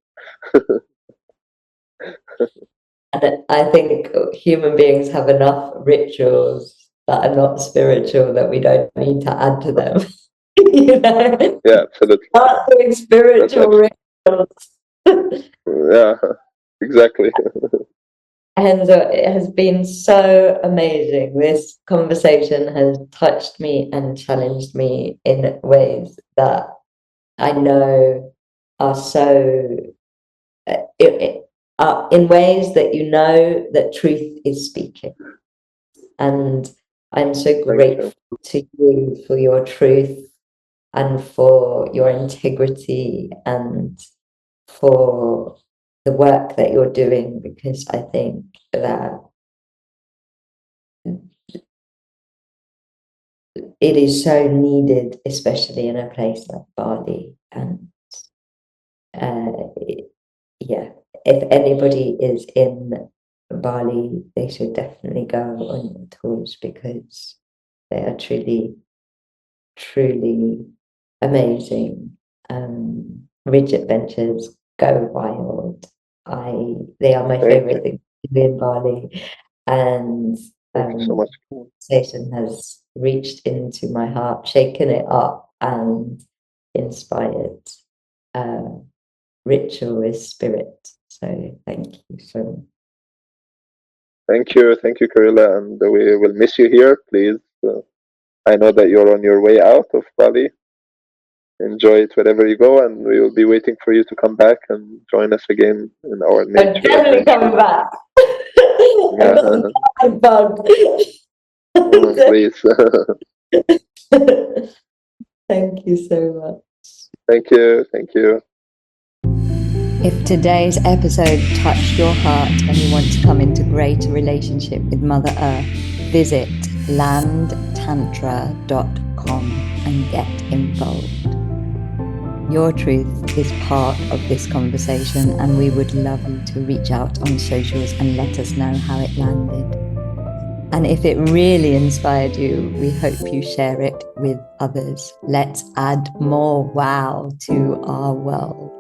And I think human beings have enough rituals that are not spiritual that we don't need to add to them. Yeah, absolutely. Not doing spiritual rituals. Yeah, exactly. Henzor, it has been so amazing. This conversation has touched me and challenged me in ways that I know are so in ways that that truth is speaking. And I'm so grateful to you for your truth and for your integrity and for the work that you're doing, because I think that it is so needed, especially in a place like Bali. And yeah, if anybody is in Bali, they should definitely go on the tours, because they are truly, truly amazing. Ridge adventures, go wild. They are my favorite thing to do in Bali, and Thank you so much. Satan has reached into my heart, shaken it up, and inspired ritual with spirit. So thank you so much. Thank you, Kahreela, and we will miss you here. Please, I know that you're on your way out of Bali. Enjoy it wherever you go, and we will be waiting for you to come back and join us again in our nature. I'm definitely coming back. I'm bug. Please. Thank you so much. Thank you. If today's episode touched your heart and you want to come into greater relationship with Mother Earth, visit landtantra.com and get involved. Your truth is part of this conversation, and we would love you to reach out on socials and let us know how it landed. And if it really inspired you, we hope you share it with others. Let's add more wow to our world.